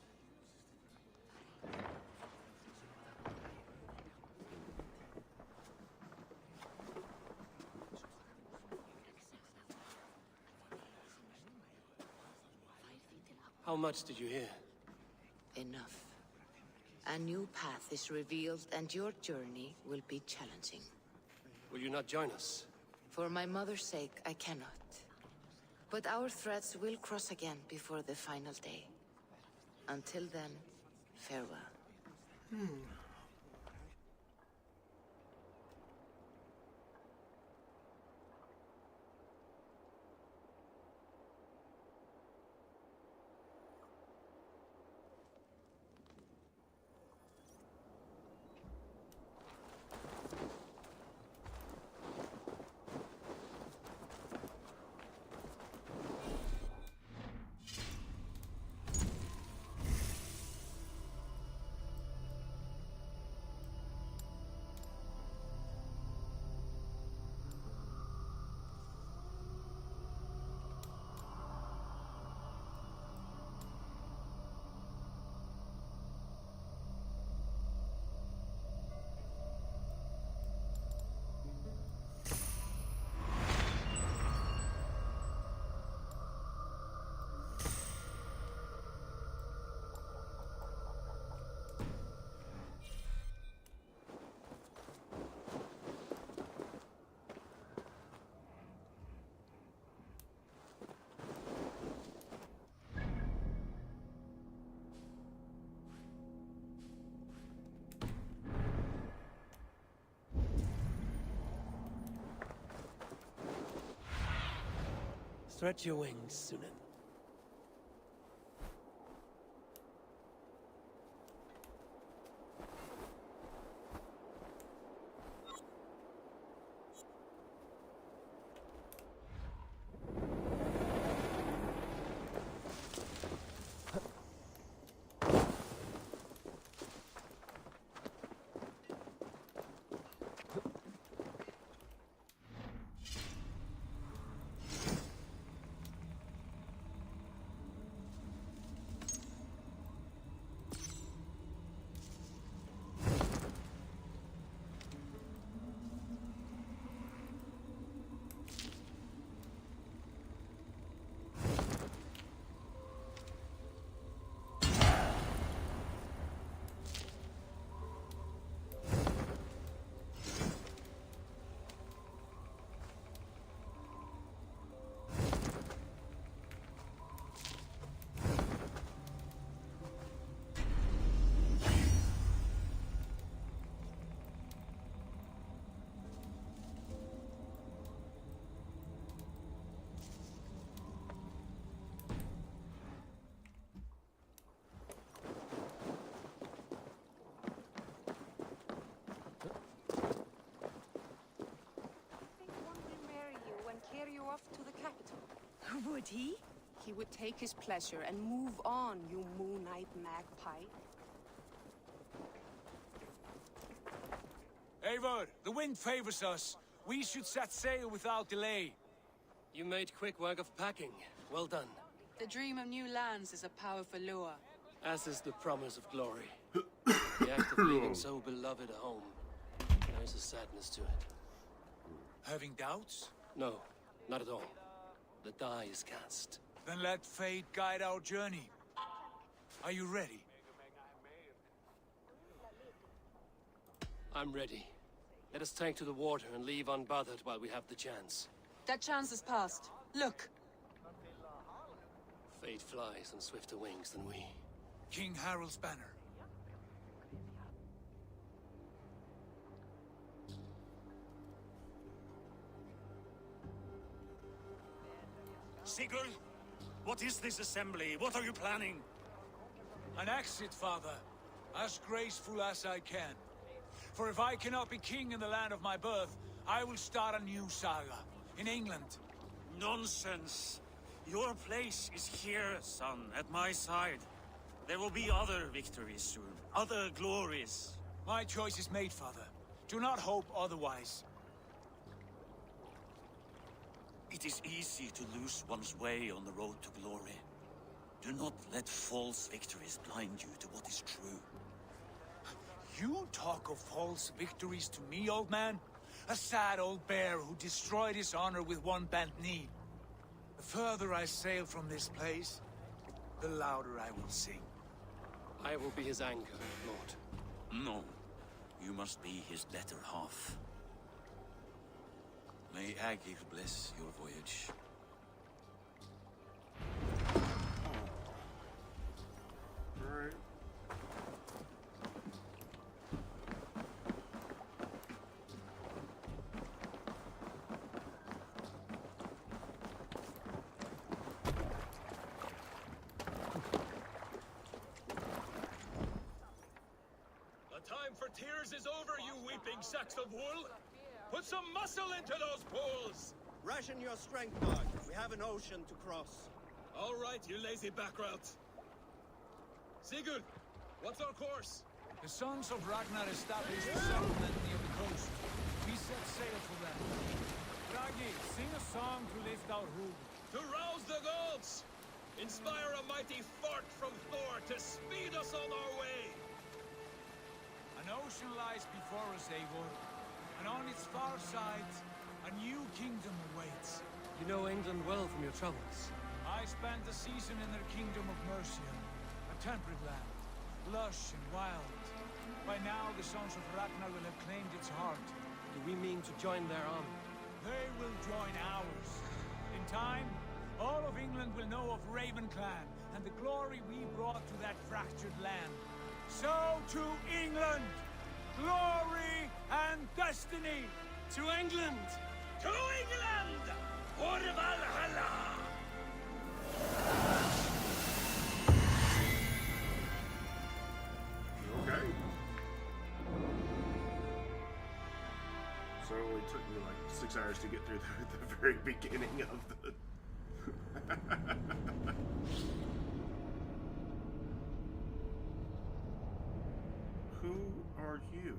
How much did you hear? Enough. A new path is revealed, and your journey will be challenging. Will you not join us? For my mother's sake, I cannot. But our threads will cross again before the final day. Until then, farewell. Stretch your wings, Sunan. Carry you off to the capital. Would he? He would take his pleasure and move on, you moon-eyed magpie. Eivor, the wind favors us. We should set sail without delay. You made quick work of packing. Well done. The dream of new lands is a powerful lure. As is the promise of glory. The act of leaving so beloved a home. There is a sadness to it. Having doubts? No, not at all. The die is cast. Then let fate guide our journey. Are you ready? I'm ready. Let us take to the water and leave unbothered while we have the chance. That chance is past. Look! Fate flies on swifter wings than we. King Harald's banner. Sigurd, what is this assembly? What are you planning? An exit, father. As graceful as I can. For if I cannot be king in the land of my birth, I will start a new saga. In England. Nonsense. Your place is here, son, at my side. There will be other victories soon. Other glories. My choice is made, father. Do not hope otherwise. It is easy to lose one's way on the road to glory. Do not let false victories blind you to what is true. You talk of false victories to me, old man? A sad old bear who destroyed his honor with one bent knee. The further I sail from this place, the louder I will sing. I will be his anchor, Lord. No. You must be his better half. May Agir bless your voyage. Alright. The time for tears is over, you weeping sacks of wool! Put some muscle into those poles! Ration your strength, Bard. We have an ocean to cross. All right, you lazy backrout. Sigurd, what's our course? The sons of Ragnar established a settlement near the coast. We set sail for them. Ragi, sing a song to lift our hood. To rouse the gods! Inspire a mighty fart from Thor to speed us on our way! An ocean lies before us, Eivor, and on its far side, a new kingdom awaits. You know England well from your travels. I spent a season in their kingdom of Mercia, a temperate land, lush and wild. By now, the sons of Ragnar will have claimed its heart. Do we mean to join their army? They will join ours. In time, all of England will know of Ravenclan and the glory we brought to that fractured land. So to England! Glory and destiny! To England! To England! For Valhalla! Okay. So it only took me like 6 hours to get through the very beginning of the... Who are you?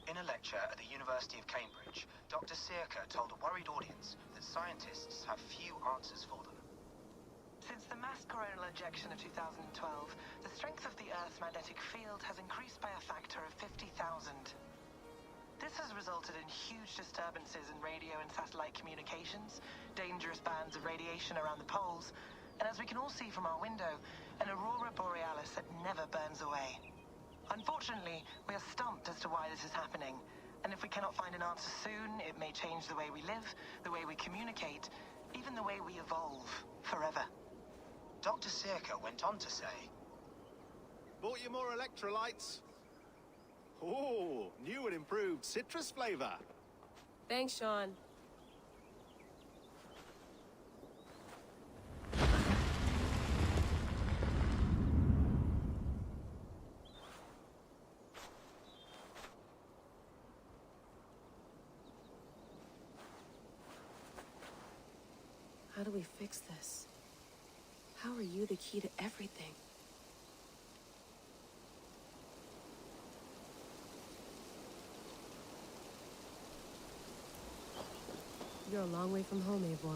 In a lecture at the University of Cambridge, Dr. Sirka told a worried audience that scientists have few answers for them. Since the mass coronal ejection of 2012, the strength of the Earth's magnetic field has increased by a factor of 50,000. This has resulted in huge disturbances in radio and satellite communications, dangerous bands of radiation around the poles, and as we can all see from our window, an aurora borealis that never burns away. Unfortunately, we are stumped as to why this is happening, and if we cannot find an answer soon, it may change the way we live, the way we communicate, even the way we evolve, forever. Dr. Sirka went on to say, Bought you more electrolytes? Oh, new and improved citrus flavor. Thanks, Sean. do we fix this? How are you the key to everything? You're a long way from home, Eivor.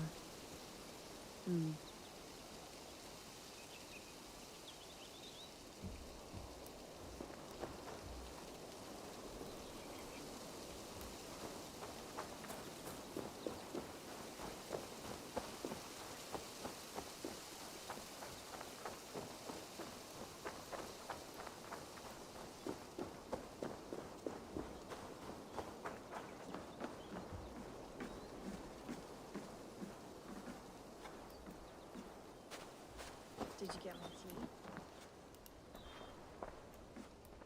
Did you get my tea?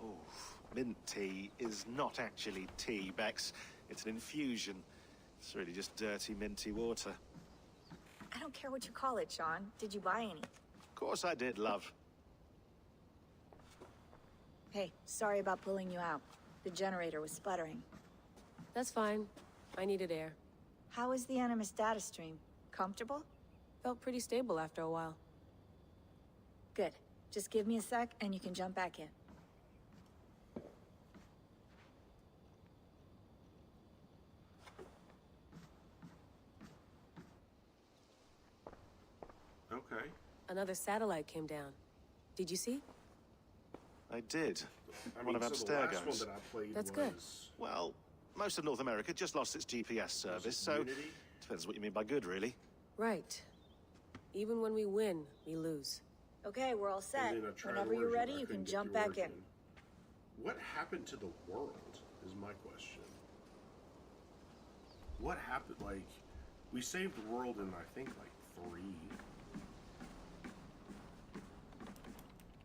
Oof. Mint tea is not actually tea, Bex. It's an infusion. It's really just dirty, minty water. I don't care what you call it, Sean. Did you buy any? Of course I did, love. Hey, sorry about pulling you out. The generator was sputtering. That's fine. I needed air. How is the Animus data stream? Comfortable? Felt pretty stable after a while. Good. Just give me a sec and you can jump back in. Okay. Another satellite came down. Did you see? I did. I One mean, of so the last one Abstergo's. that I played That's was... good. Well, most of North America just lost its GPS service, so... Unity? Depends what you mean by good, really. Right. Even when we win, we lose. Okay, we're all set. And then I tried Whenever you're Origin, ready, I you couldn't can get jump through back in. Origin. What happened to the world, is my question. What happened, like... We saved the world in, I think, like, 3.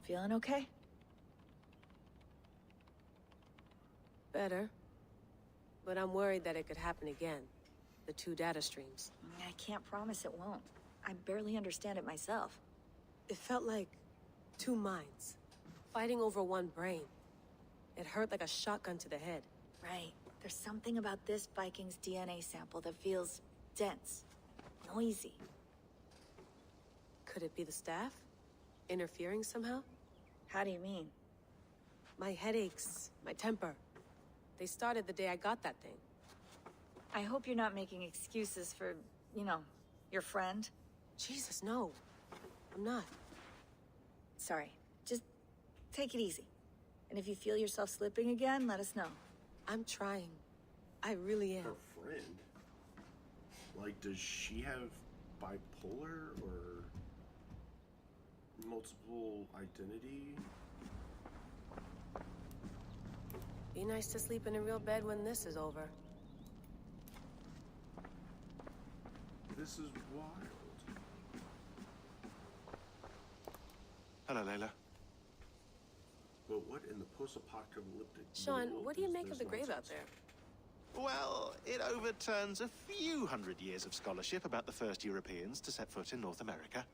Feeling okay? Better. But I'm worried that it could happen again. The 2 data streams. I can't promise it won't. I barely understand it myself. It felt like 2 minds, fighting over 1 brain. It hurt like a shotgun to the head. Right. There's something about this Viking's DNA sample that feels dense, noisy. Could it be the staff? Interfering somehow? How do you mean? My headaches, my temper. They started the day I got that thing. I hope you're not making excuses for, you know, your friend. Jesus, no. I'm not. Sorry. Just take it easy. And if you feel yourself slipping again, let us know. I'm trying. I really am. Her friend? Like, does she have bipolar or multiple identity? Be nice to sleep in a real bed when this is over. This is wild. Hello, Layla. But what in the post-apocalyptic Sean, world what do you is make this of the grave out nonsense? there? Well, it overturns a few hundred years of scholarship about the first Europeans to set foot in North America.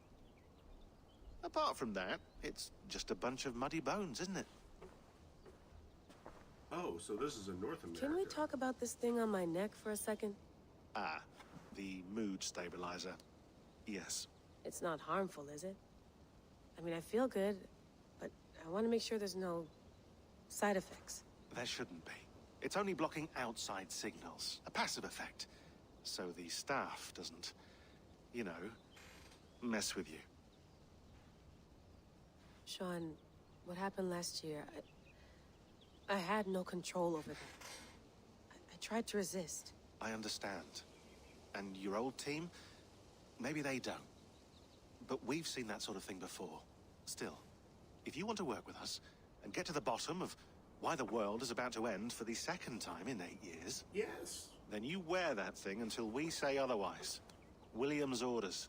Apart from that, it's just a bunch of muddy bones, isn't it? Oh, so this is in North America. Can we talk about this thing on my neck for a second? Ah, the mood stabilizer. Yes. It's not harmful, is it? I mean, I feel good, but I want to make sure there's no side effects. There shouldn't be. It's only blocking outside signals, a passive effect. So the staff doesn't, you know, mess with you. Sean, what happened last year, I had no control over them. I tried to resist. I understand. And your old team, maybe they don't. But we've seen that sort of thing before. Still, if you want to work with us and get to the bottom of why the world is about to end for the second time in 8 years... Yes. Then you wear that thing until we say otherwise. William's orders.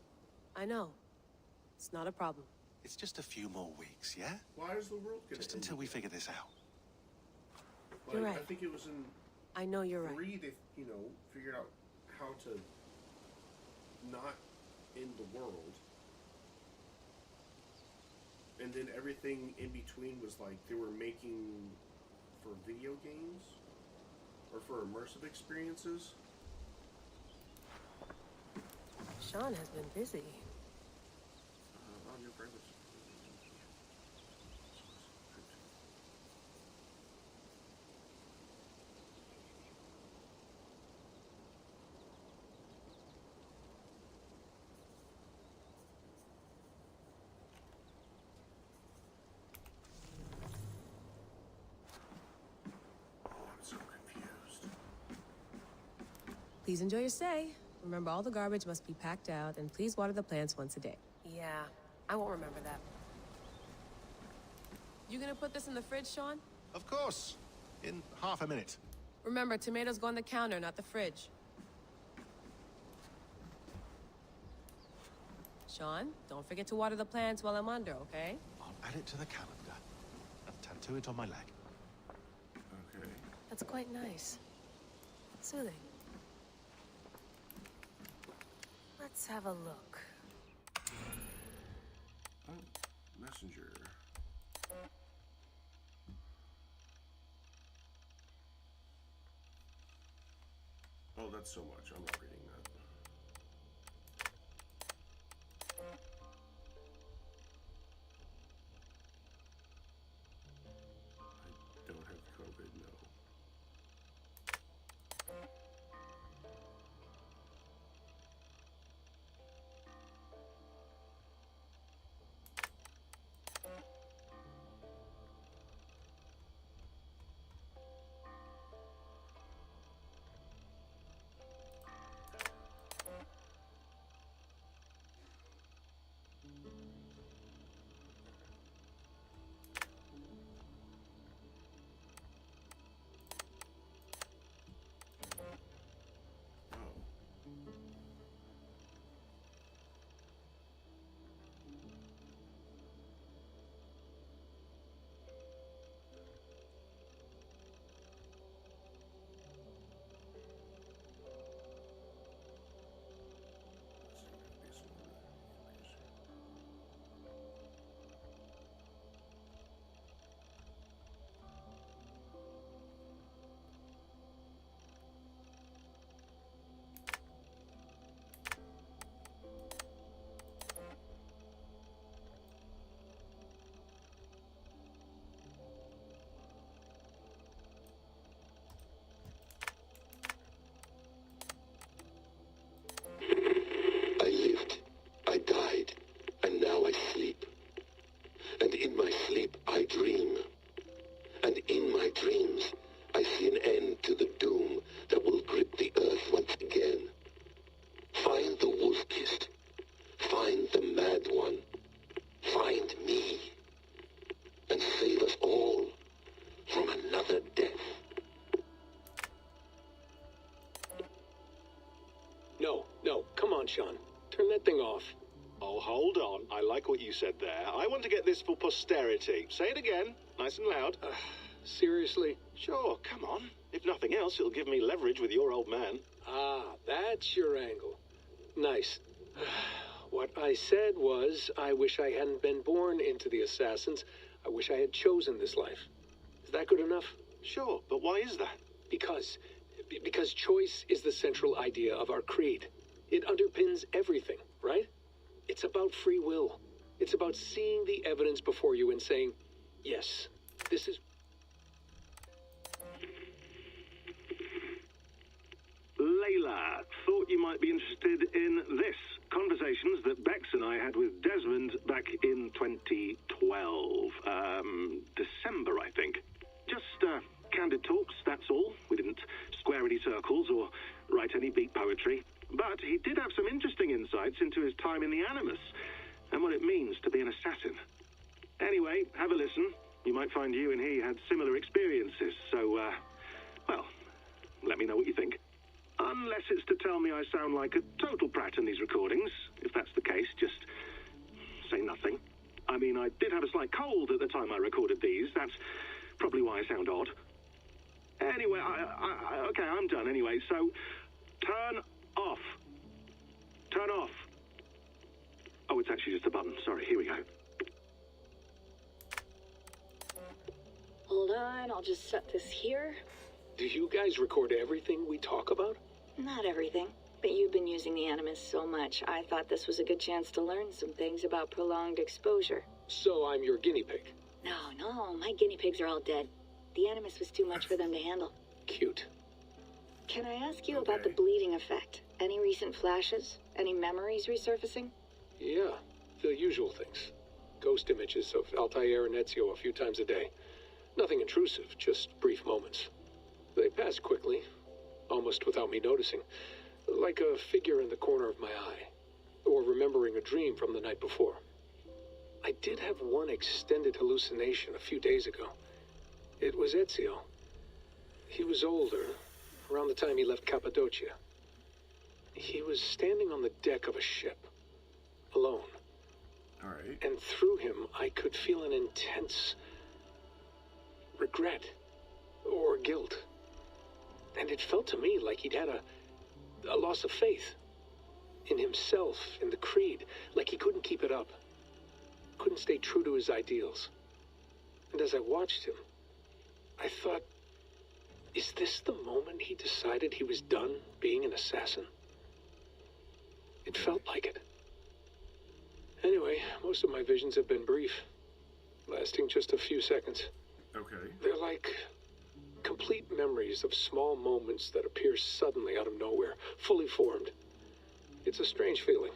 I know. It's not a problem. It's just a few more weeks, yeah? Why is the world gonna Just end? until we figure this out. Like, You're right. I think it was in I know you're right. 3 they, you know, figured out how to not end the world. And then everything in between was like they were making for video games or for immersive experiences. Sean has been busy. On your breakfast. Oh, I'm so confused. Please enjoy your stay. Remember, all the garbage must be packed out, and please water the plants once a day. Yeah, I won't remember that. You gonna put this in the fridge, Sean? Of course. In half a minute. Remember, tomatoes go on the counter, not the fridge. Sean, don't forget to water the plants while I'm under, okay? I'll add it to the calendar and tattoo it on my leg. Okay. That's quite nice. Soothing. Let's have a look. Oh, messenger. Oh, that's so much. I'm not reading that. I don't have COVID, no. I lived, I died, and now I sleep. And in my sleep I dream. And in my dreams I see an end to the doom that will grip the earth once again. Find the wolf-kissed. Find the mad one. Find me. And save us all from another death. No, come on, Sean. Turn that thing off. Oh, hold on. I like what you said there. I want to get this for posterity. Say it again, nice and loud. Seriously? Sure, come on. If nothing else, it'll give me leverage with your old man. Ah, that's your angle. Nice. What I said was, I wish I hadn't been born into the Assassins. I wish I had chosen this life. Is that good enough? Sure, but why is that? Because choice is the central idea of our creed. It underpins everything, right? It's about free will. It's about seeing the evidence before you and saying, yes, this is... Layla, thought you might be interested in this. Conversations that Bex and I had with Desmond back in 2012. December, I think. Just, candid talks, that's all. We didn't square any circles or write any beat poetry. But he did have some interesting insights into his time in the Animus and what it means to be an assassin. Anyway, have a listen. You might find you and he had similar experiences, so, well, let me know what you think. Unless it's to tell me I sound like a total prat in these recordings. If that's the case, just say nothing. I mean, I did have a slight cold at the time I recorded these. That's probably why I sound odd. Anyway, okay, I'm done anyway, so turn off. Turn off. Oh, it's actually just a button. Sorry, here we go. Hold on, I'll just set this here. Do you guys record everything we talk about? Not everything. But you've been using the Animus so much, I thought this was a good chance to learn some things about prolonged exposure. So I'm your guinea pig. No, my guinea pigs are all dead. The Animus was too much for them to handle. Cute. Can I ask you about the bleeding effect? Any recent flashes? Any memories resurfacing? Yeah, the usual things. Ghost images of Altair and Ezio a few times a day. Nothing intrusive, just brief moments. They pass quickly, almost without me noticing. Like a figure in the corner of my eye. Or remembering a dream from the night before. I did have one extended hallucination a few days ago. It was Ezio. He was older, around the time he left Cappadocia. He was standing on the deck of a ship, alone. All right. And through him, I could feel an intense regret or guilt. And it felt to me like he'd had a loss of faith in himself, in the creed, like he couldn't keep it up. Couldn't stay true to his ideals. And as I watched him, I thought, is this the moment he decided he was done being an assassin? It felt like it. Anyway, most of my visions have been brief, lasting just a few seconds. Okay. They're like complete memories of small moments that appear suddenly out of nowhere, fully formed. It's a strange feeling.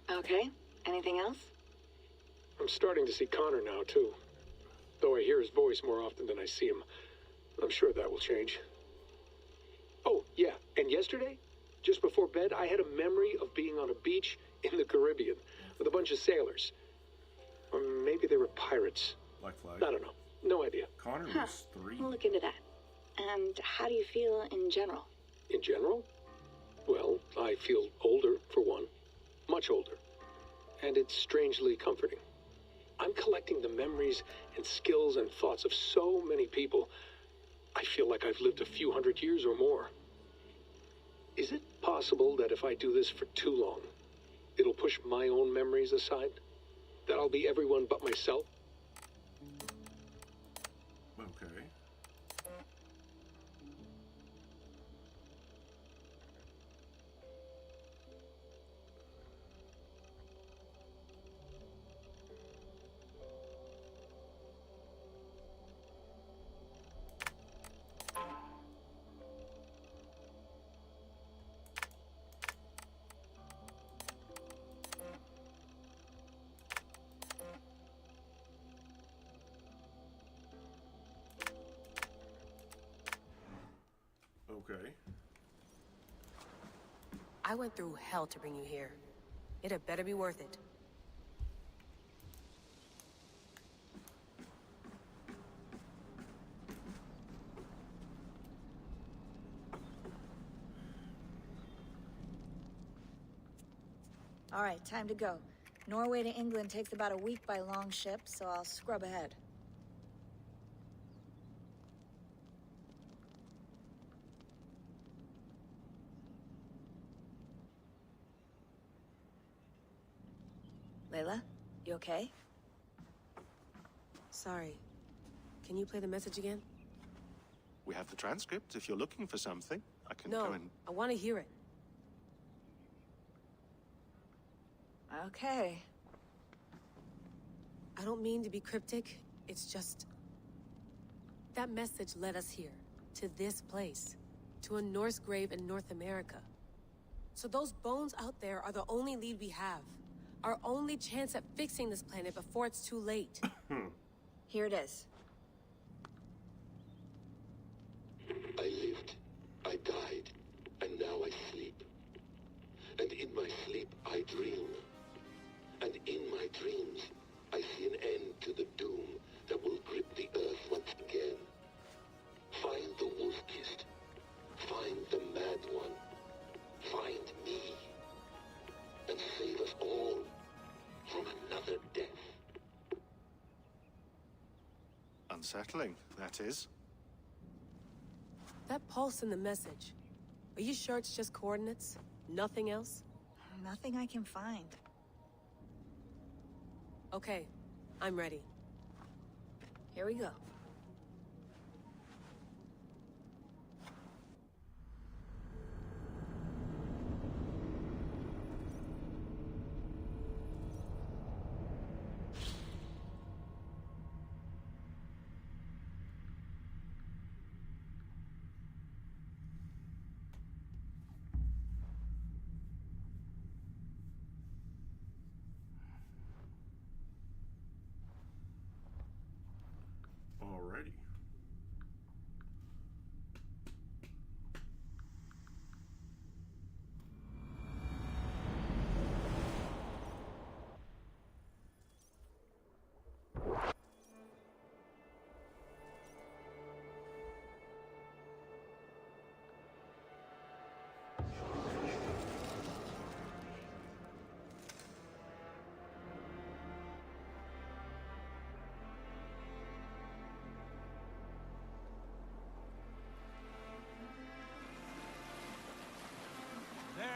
Okay. Anything else? I'm starting to see Connor now, too. Though I hear his voice more often than I see him. I'm sure that will change. Oh, yeah, and yesterday, just before bed, I had a memory of being on a beach in the Caribbean with a bunch of sailors. Or maybe they were pirates. Black Flag? I don't know. No idea. Connor was 3. We'll look into that. And how do you feel in general? In general? Well, I feel older, for one. Much older. And it's strangely comforting. I'm collecting the memories and skills and thoughts of so many people. I feel like I've lived a few hundred years or more. Is it possible that if I do this for too long, it'll push my own memories aside? That I'll be everyone but myself? Okay. Okay. I went through hell to bring you here. It had better be worth it. All right, time to go. Norway to England takes about a week by long ship, so I'll scrub ahead. Layla, you okay? Sorry. Can you play the message again? We have the transcript. If you're looking for something, I can No, go and... I want to hear it. Okay. I don't mean to be cryptic. It's just... that message led us here. To this place. To a Norse grave in North America. So those bones out there are the only lead we have. Our only chance at fixing this planet before it's too late. Here it is. I lived, I died, and now I sleep. And in my sleep, I dream. And in my dreams, I see an end to the doom that will grip the earth once again. Find the wolf-kissed. Find the mad one. Find me. And save us all from another death. Unsettling, that is. That pulse in the message. Are you sure it's just coordinates? Nothing else? Nothing I can find. Okay, I'm ready. Here we go.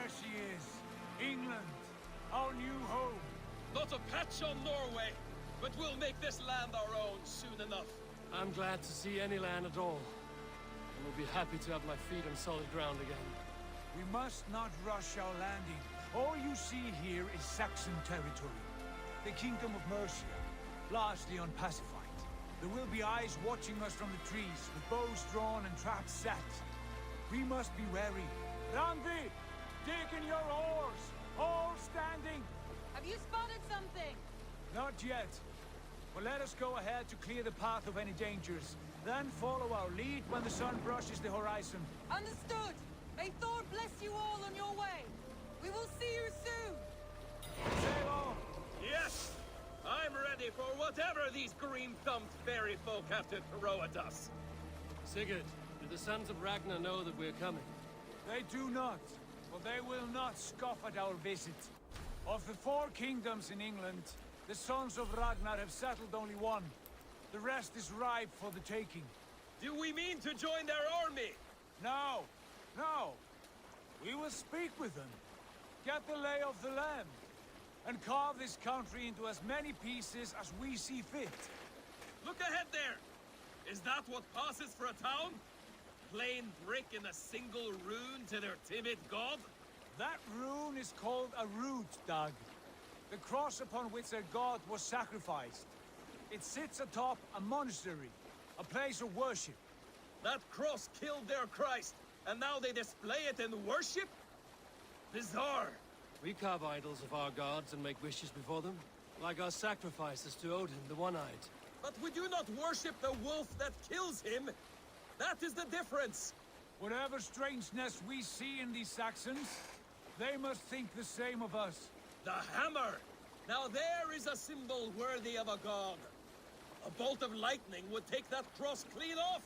There she is. England, our new home. Not a patch on Norway, but we'll make this land our own soon enough. I'm glad to see any land at all. And will be happy to have my feet on solid ground again. We must not rush our landing. All you see here is Saxon territory. The Kingdom of Mercia, largely unpacified. There will be eyes watching us from the trees, with bows drawn and traps set. We must be wary. Randi! Dig in your oars! All standing! Have you spotted something? Not yet. But let us go ahead to clear the path of any dangers. Then follow our lead when the sun brushes the horizon. Understood. May Thor bless you all on your way. We will see you soon. Sail on. Yes! I'm ready for whatever these green-thumbed fairy folk have to throw at us. Sigurd, do the sons of Ragnar know that we're coming? They do not, but they will not scoff at our visit. Of the 4 kingdoms in England, the sons of Ragnar have settled only one. The rest is ripe for the taking. Do we mean to join their army? No, no. We will speak with them, get the lay of the land, and carve this country into as many pieces as we see fit. Look ahead there! Is that what passes for a town? Plain brick in a single rune to their timid god? That rune is called a root, Doug. The cross upon which their god was sacrificed. It sits atop a monastery, a place of worship. That cross killed their Christ, and now they display it in worship? Bizarre. We carve idols of our gods and make wishes before them, like our sacrifices to Odin, the One-Eyed. But we do not worship the wolf that kills him. That is the difference. Whatever strangeness we see in these Saxons, they must think the same of us. The hammer! Now there is a symbol worthy of a god. A bolt of lightning would take that cross clean off.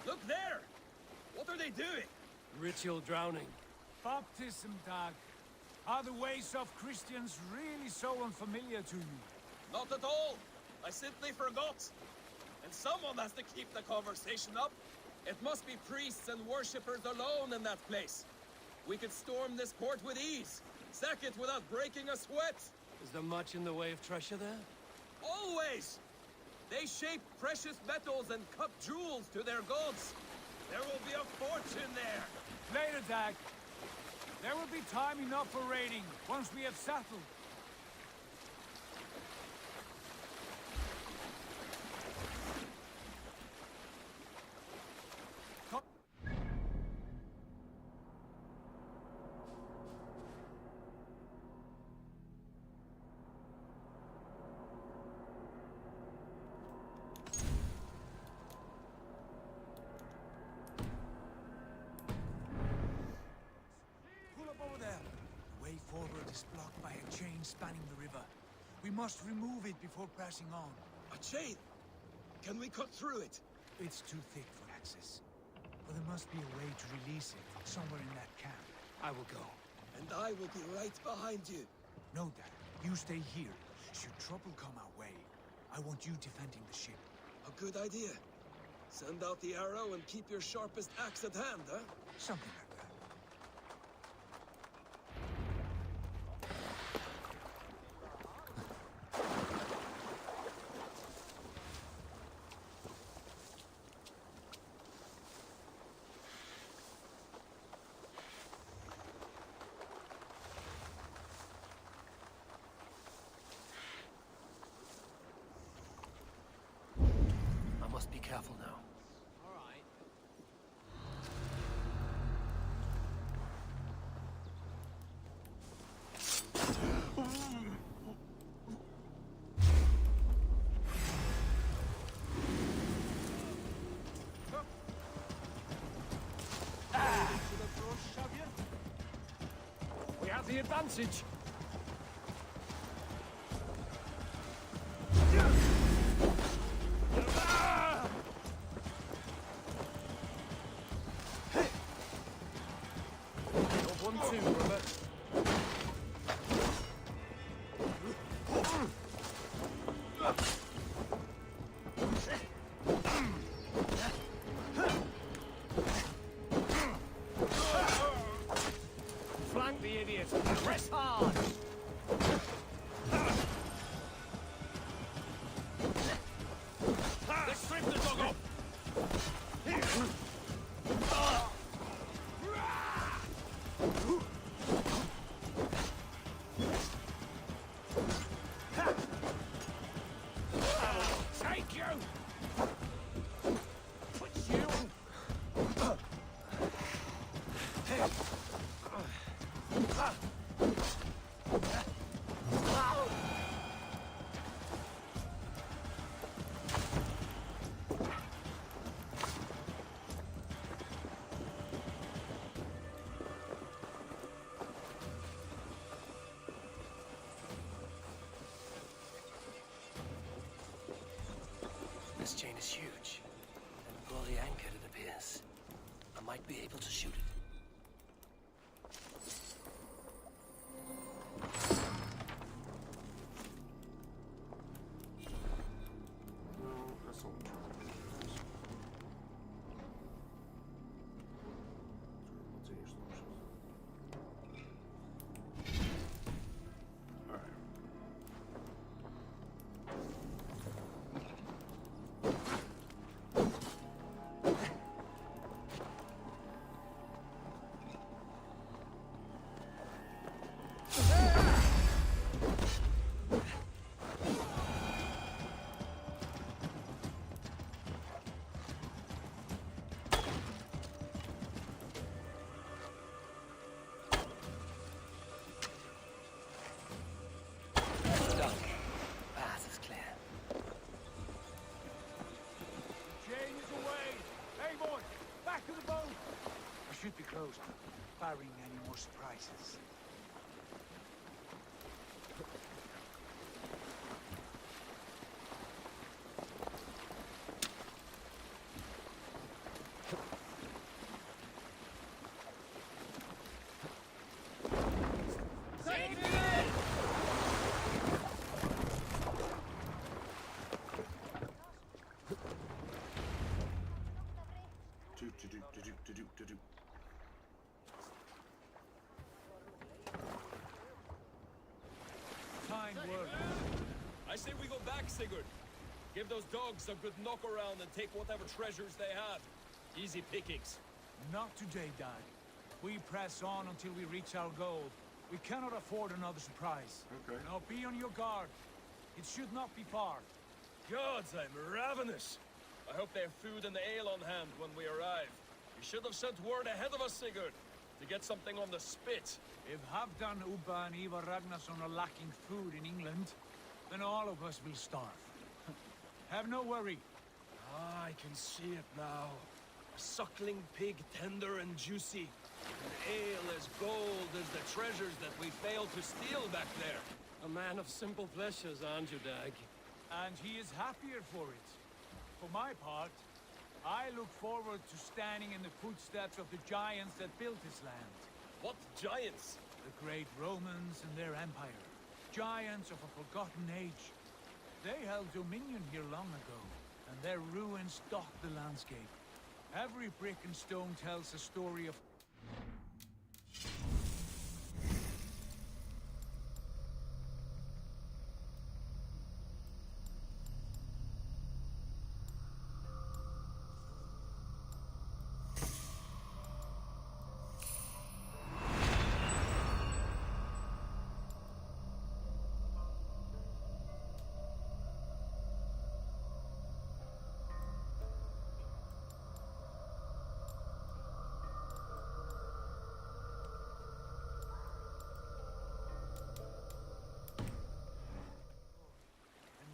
Look there! What are they doing? Ritual drowning. Baptism, Doug. Are the ways of Christians really so unfamiliar to you? Not at all. I simply forgot. And someone has to keep the conversation up. It must be priests and worshippers alone in that place. We could storm this port with ease. Sack it without breaking a sweat. Is there much in the way of treasure there? Always! They shape precious metals and cut jewels to their gods. There will be a fortune there. Later, Dag. There will be time enough for raiding, once we have settled. Spanning the river. We must remove it before pressing on. A chain? Can we cut through it? It's too thick for access. But there must be a way to release it somewhere in that camp. I will go. And I will be right behind you. No, Dad. You stay here. Should trouble come our way, I want you defending the ship. A good idea. Send out the arrow and keep your sharpest axe at hand, huh? Something like that. Must be careful now. All right. We have the advantage. This chain is huge. And poorly anchored, it appears. I might be able to shoot it. No, that's all I'm trying to do. Alright. Done. Path is clear. Chain is away! Hey, boy! Back to the boat! I should be closed, barring any more surprises. Do. Fine work. I say we go back, Sigurd. Give those dogs a good knock around and take whatever treasures they have. Easy pickings. Not today, Dag. We press on until we reach our goal. We cannot afford another surprise. Okay. Now be on your guard. It should not be far. Gods, I'm ravenous. I hope they have food and ale on hand when we arrive. You should have sent word ahead of us, Sigurd, to get something on the spit. If Halfdan, Ubba, and Ivar Ragnarsson are lacking food in England, then all of us will starve. Have no worry. Ah, I can see it now. A suckling pig, tender and juicy. An ale as gold as the treasures that we failed to steal back there. A man of simple pleasures, aren't you, Dag? And he is happier for it. For my part, I look forward to standing in the footsteps of the giants that built this land. What giants? The great Romans and their empire. Giants of a forgotten age. They held dominion here long ago, and their ruins dot the landscape. Every brick and stone tells a story of...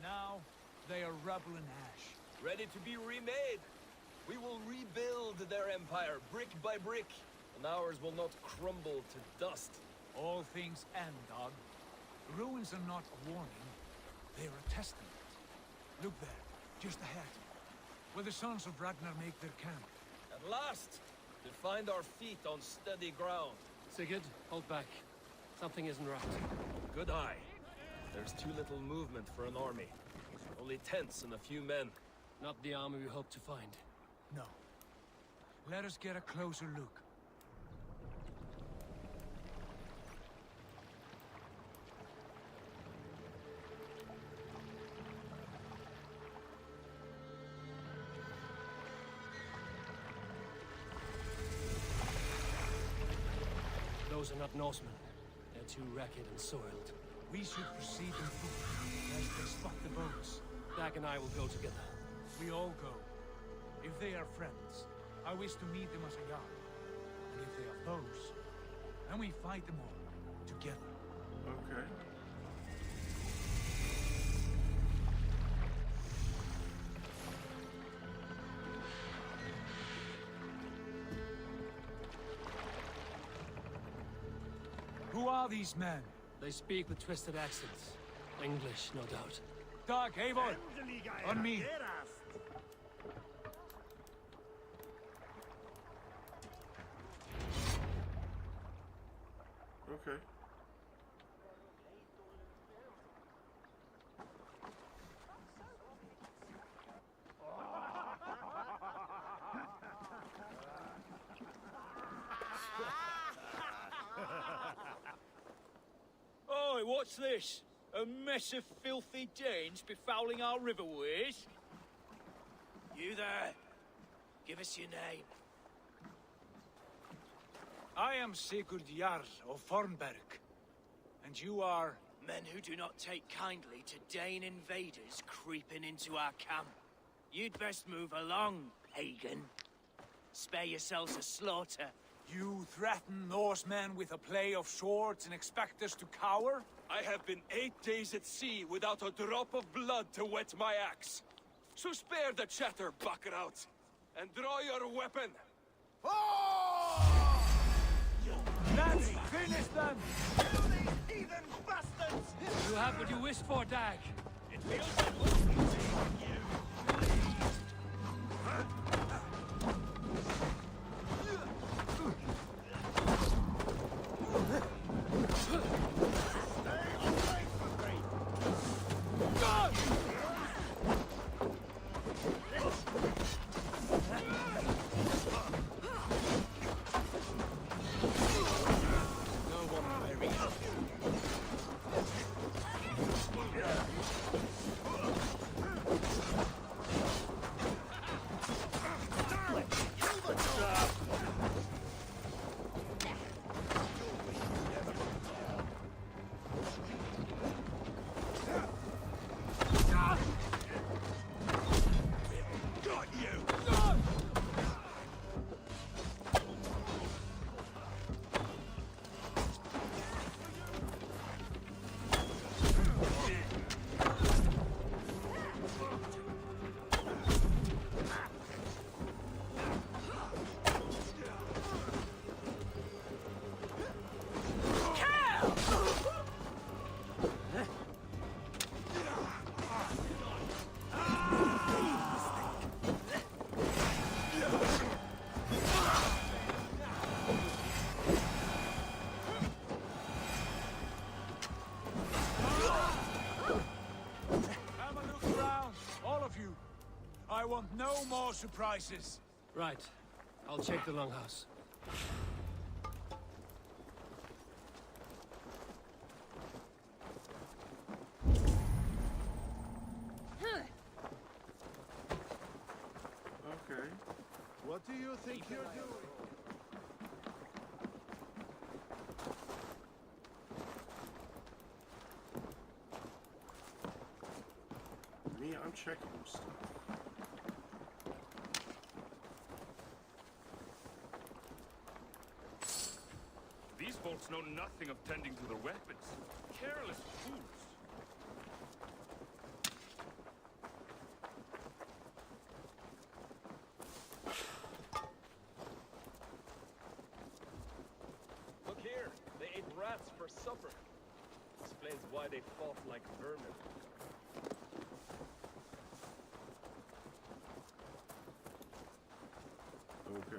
Now, they are rubble and ash. Ready to be remade. We will rebuild their empire, brick by brick, and ours will not crumble to dust. All things end, Dog. The ruins are not a warning. They are a testament. Look there, just ahead, where the sons of Ragnar make their camp. At last, to find our feet on steady ground. Sigurd, hold back. Something isn't right. Good eye. There's too little movement for an army. Only tents and a few men. Not the army we hope to find. No. Let us get a closer look. Those are not Norsemen. They're too ragged and soiled. We should proceed on foot, lest they spot the boats. Dag and I will go together. We all go. If they are friends, I wish to meet them as a yard. And if they are foes, then we fight them all, together. Okay. Who are these men? They speak with twisted accents. English, no doubt. Dag, Eivor! On me! Okay. Oi, what's this? A mess of filthy Danes befouling our riverways? You there. Give us your name. I am Sigurd Jarl of Fornberg. And you are? Men who do not take kindly to Dane invaders creeping into our camp. You'd best move along, pagan. Spare yourselves a slaughter. You threaten Norsemen with a play of swords and expect us to cower? I have been 8 days at sea without a drop of blood to wet my axe. So spare the chatter, buckerout, and draw your weapon. Lads, finish them! Heathen bastards! You have what you wished for, Dag. It feels like we're taking you. I want no more surprises. Right. I'll check the longhouse. Okay. What do you think you're doing? Me, I'm checking stuff. These folks know nothing of tending to their weapons. Careless fools. Look here, they ate rats for supper. Explains why they fought like vermin. Okay.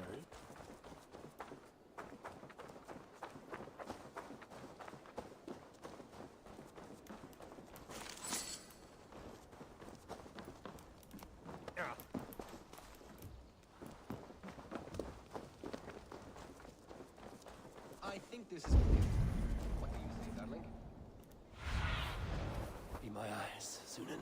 I think this is clear. What do you say, darling? Be my eyes, Sunan.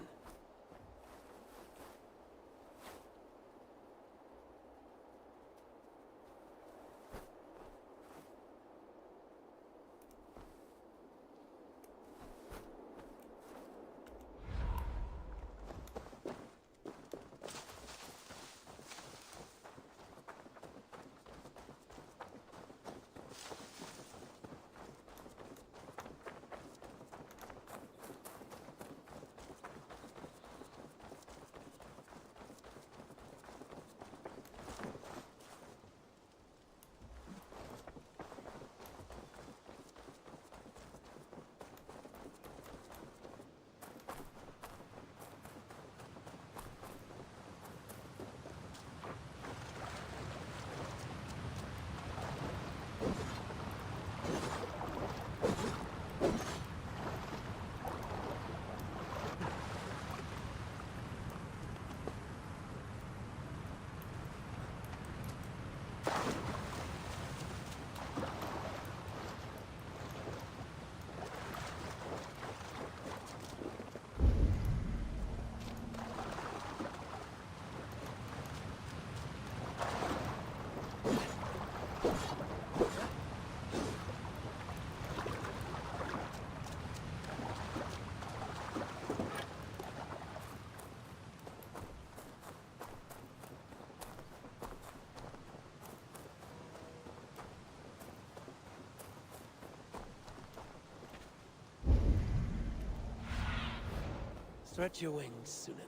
Stretch your wings, Sunan.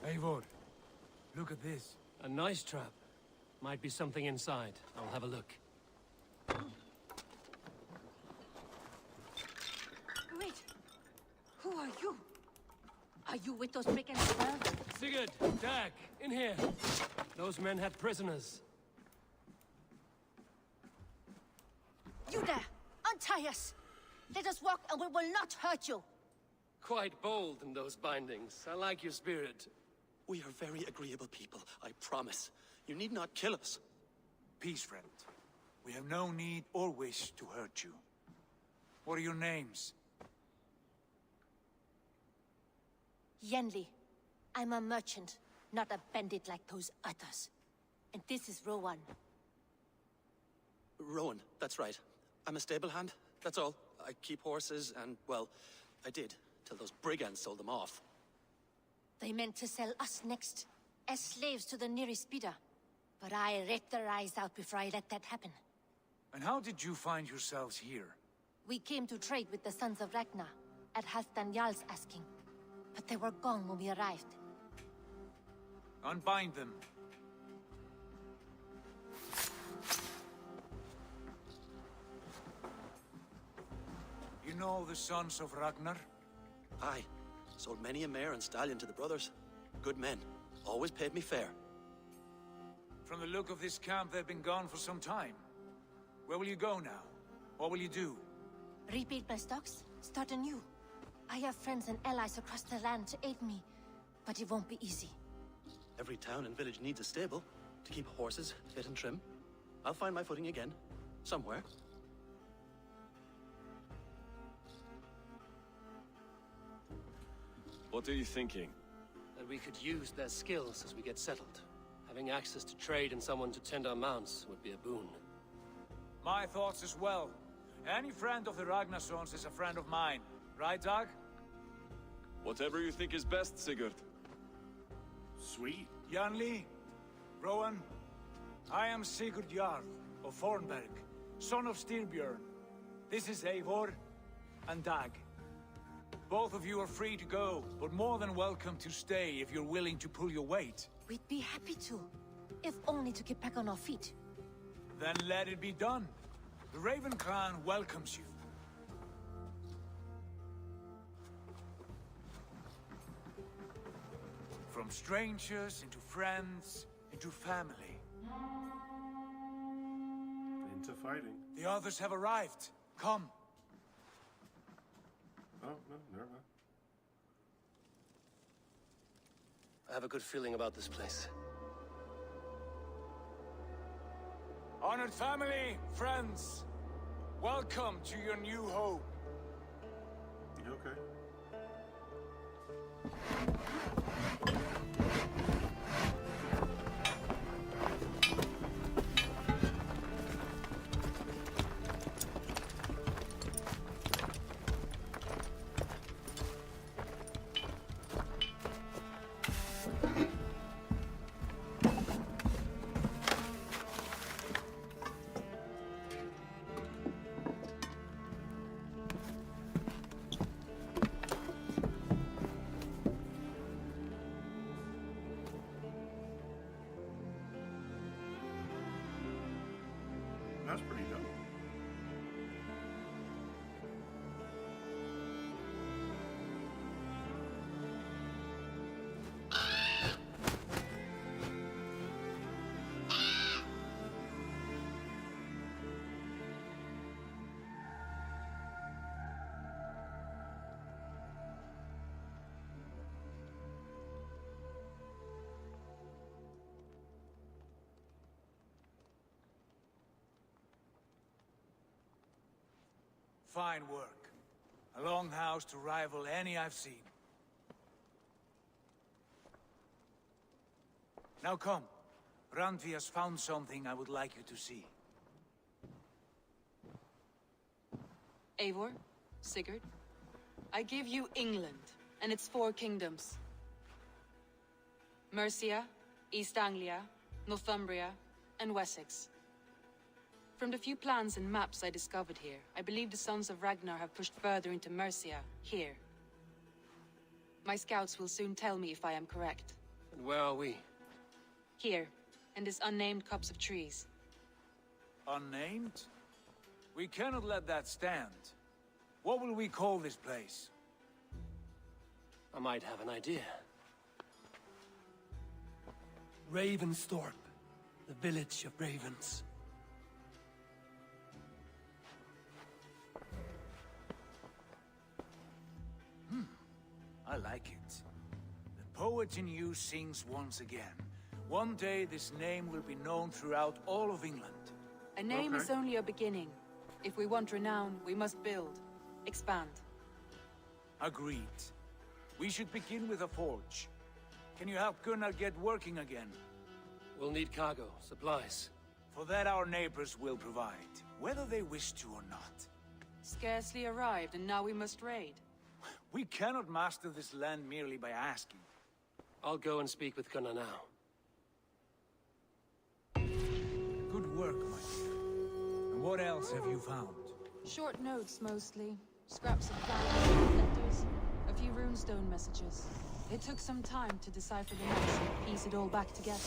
Eivor, look at this. A nice trap. Might be something inside. I'll have a look. Wait! Who are you? Are you with those brigands as well? Sigurd! Dag! In here! Those men had prisoners. You there! Untie us! Let us walk and we will not hurt you! Quite bold in those bindings. I like your spirit. We are very agreeable people, I promise. You need not kill us. Peace, friend. We have no need or wish to hurt you. What are your names? Yenli. I'm a merchant, not a bandit like those others. And this is Rowan. Rowan, that's right. I'm a stable hand, that's all. I keep horses and, well, I did, till those brigands sold them off. They meant to sell us next, as slaves to the nearest bidder. But I ripped their eyes out before I let that happen. And how did you find yourselves here? We came to trade with the Sons of Ragnar, at Halfdan Jarl's asking. But they were gone when we arrived. Unbind them. You know the Sons of Ragnar? Aye. Sold many a mare and stallion to the brothers. Good men. Always paid me fair. From the look of this camp, they've been gone for some time. Where will you go now? What will you do? Rebuild my stocks, start anew. I have friends and allies across the land to aid me, but it won't be easy. Every town and village needs a stable to keep horses fit and trim. I'll find my footing again. Somewhere. What are you thinking? That we could use their skills as we get settled. Having access to trade and someone to tend our mounts would be a boon. My thoughts as well. Any friend of the Ragnarsons is a friend of mine. Right, Dag? Whatever you think is best, Sigurd. Sweet. Janli, Rowan, I am Sigurd Jarl of Fornberg, son of Styrbjörn. This is Eivor and Dag. Both of you are free to go, but more than welcome to stay if you're willing to pull your weight. We'd be happy to, if only to get back on our feet. Then let it be done. The Raven Clan welcomes you. From strangers into friends, into family. Into fighting. The others have arrived. Come. Oh, no, never mind. I have a good feeling about this place. Honored family, friends, welcome to your new home. Okay. That's pretty dope. Fine work. A longhouse to rival any I've seen. Now come. Randvi has found something I would like you to see. Eivor, Sigurd, I give you England and its 4 kingdoms. Mercia, East Anglia, Northumbria, and Wessex. From the few plans and maps I discovered here, I believe the Sons of Ragnar have pushed further into Mercia, here. My scouts will soon tell me if I am correct. And where are we? Here, in this unnamed copse of trees. Unnamed? We cannot let that stand. What will we call this place? I might have an idea. Ravensthorpe, the village of ravens. I like it. The poet in you sings once again. One day this name will be known throughout all of England. A name is only a beginning. If we want renown, we must build. Expand. Agreed. We should begin with a forge. Can you help Gunnar get working again? We'll need cargo, supplies. For that our neighbors will provide, whether they wish to or not. Scarcely arrived, and now we must raid. We cannot master this land merely by asking. I'll go and speak with Gunnar now. Good work, my dear. And what else have you found? Short notes, mostly. Scraps of plans, letters, a few runestone messages. It took some time to decipher the notes and piece it all back together.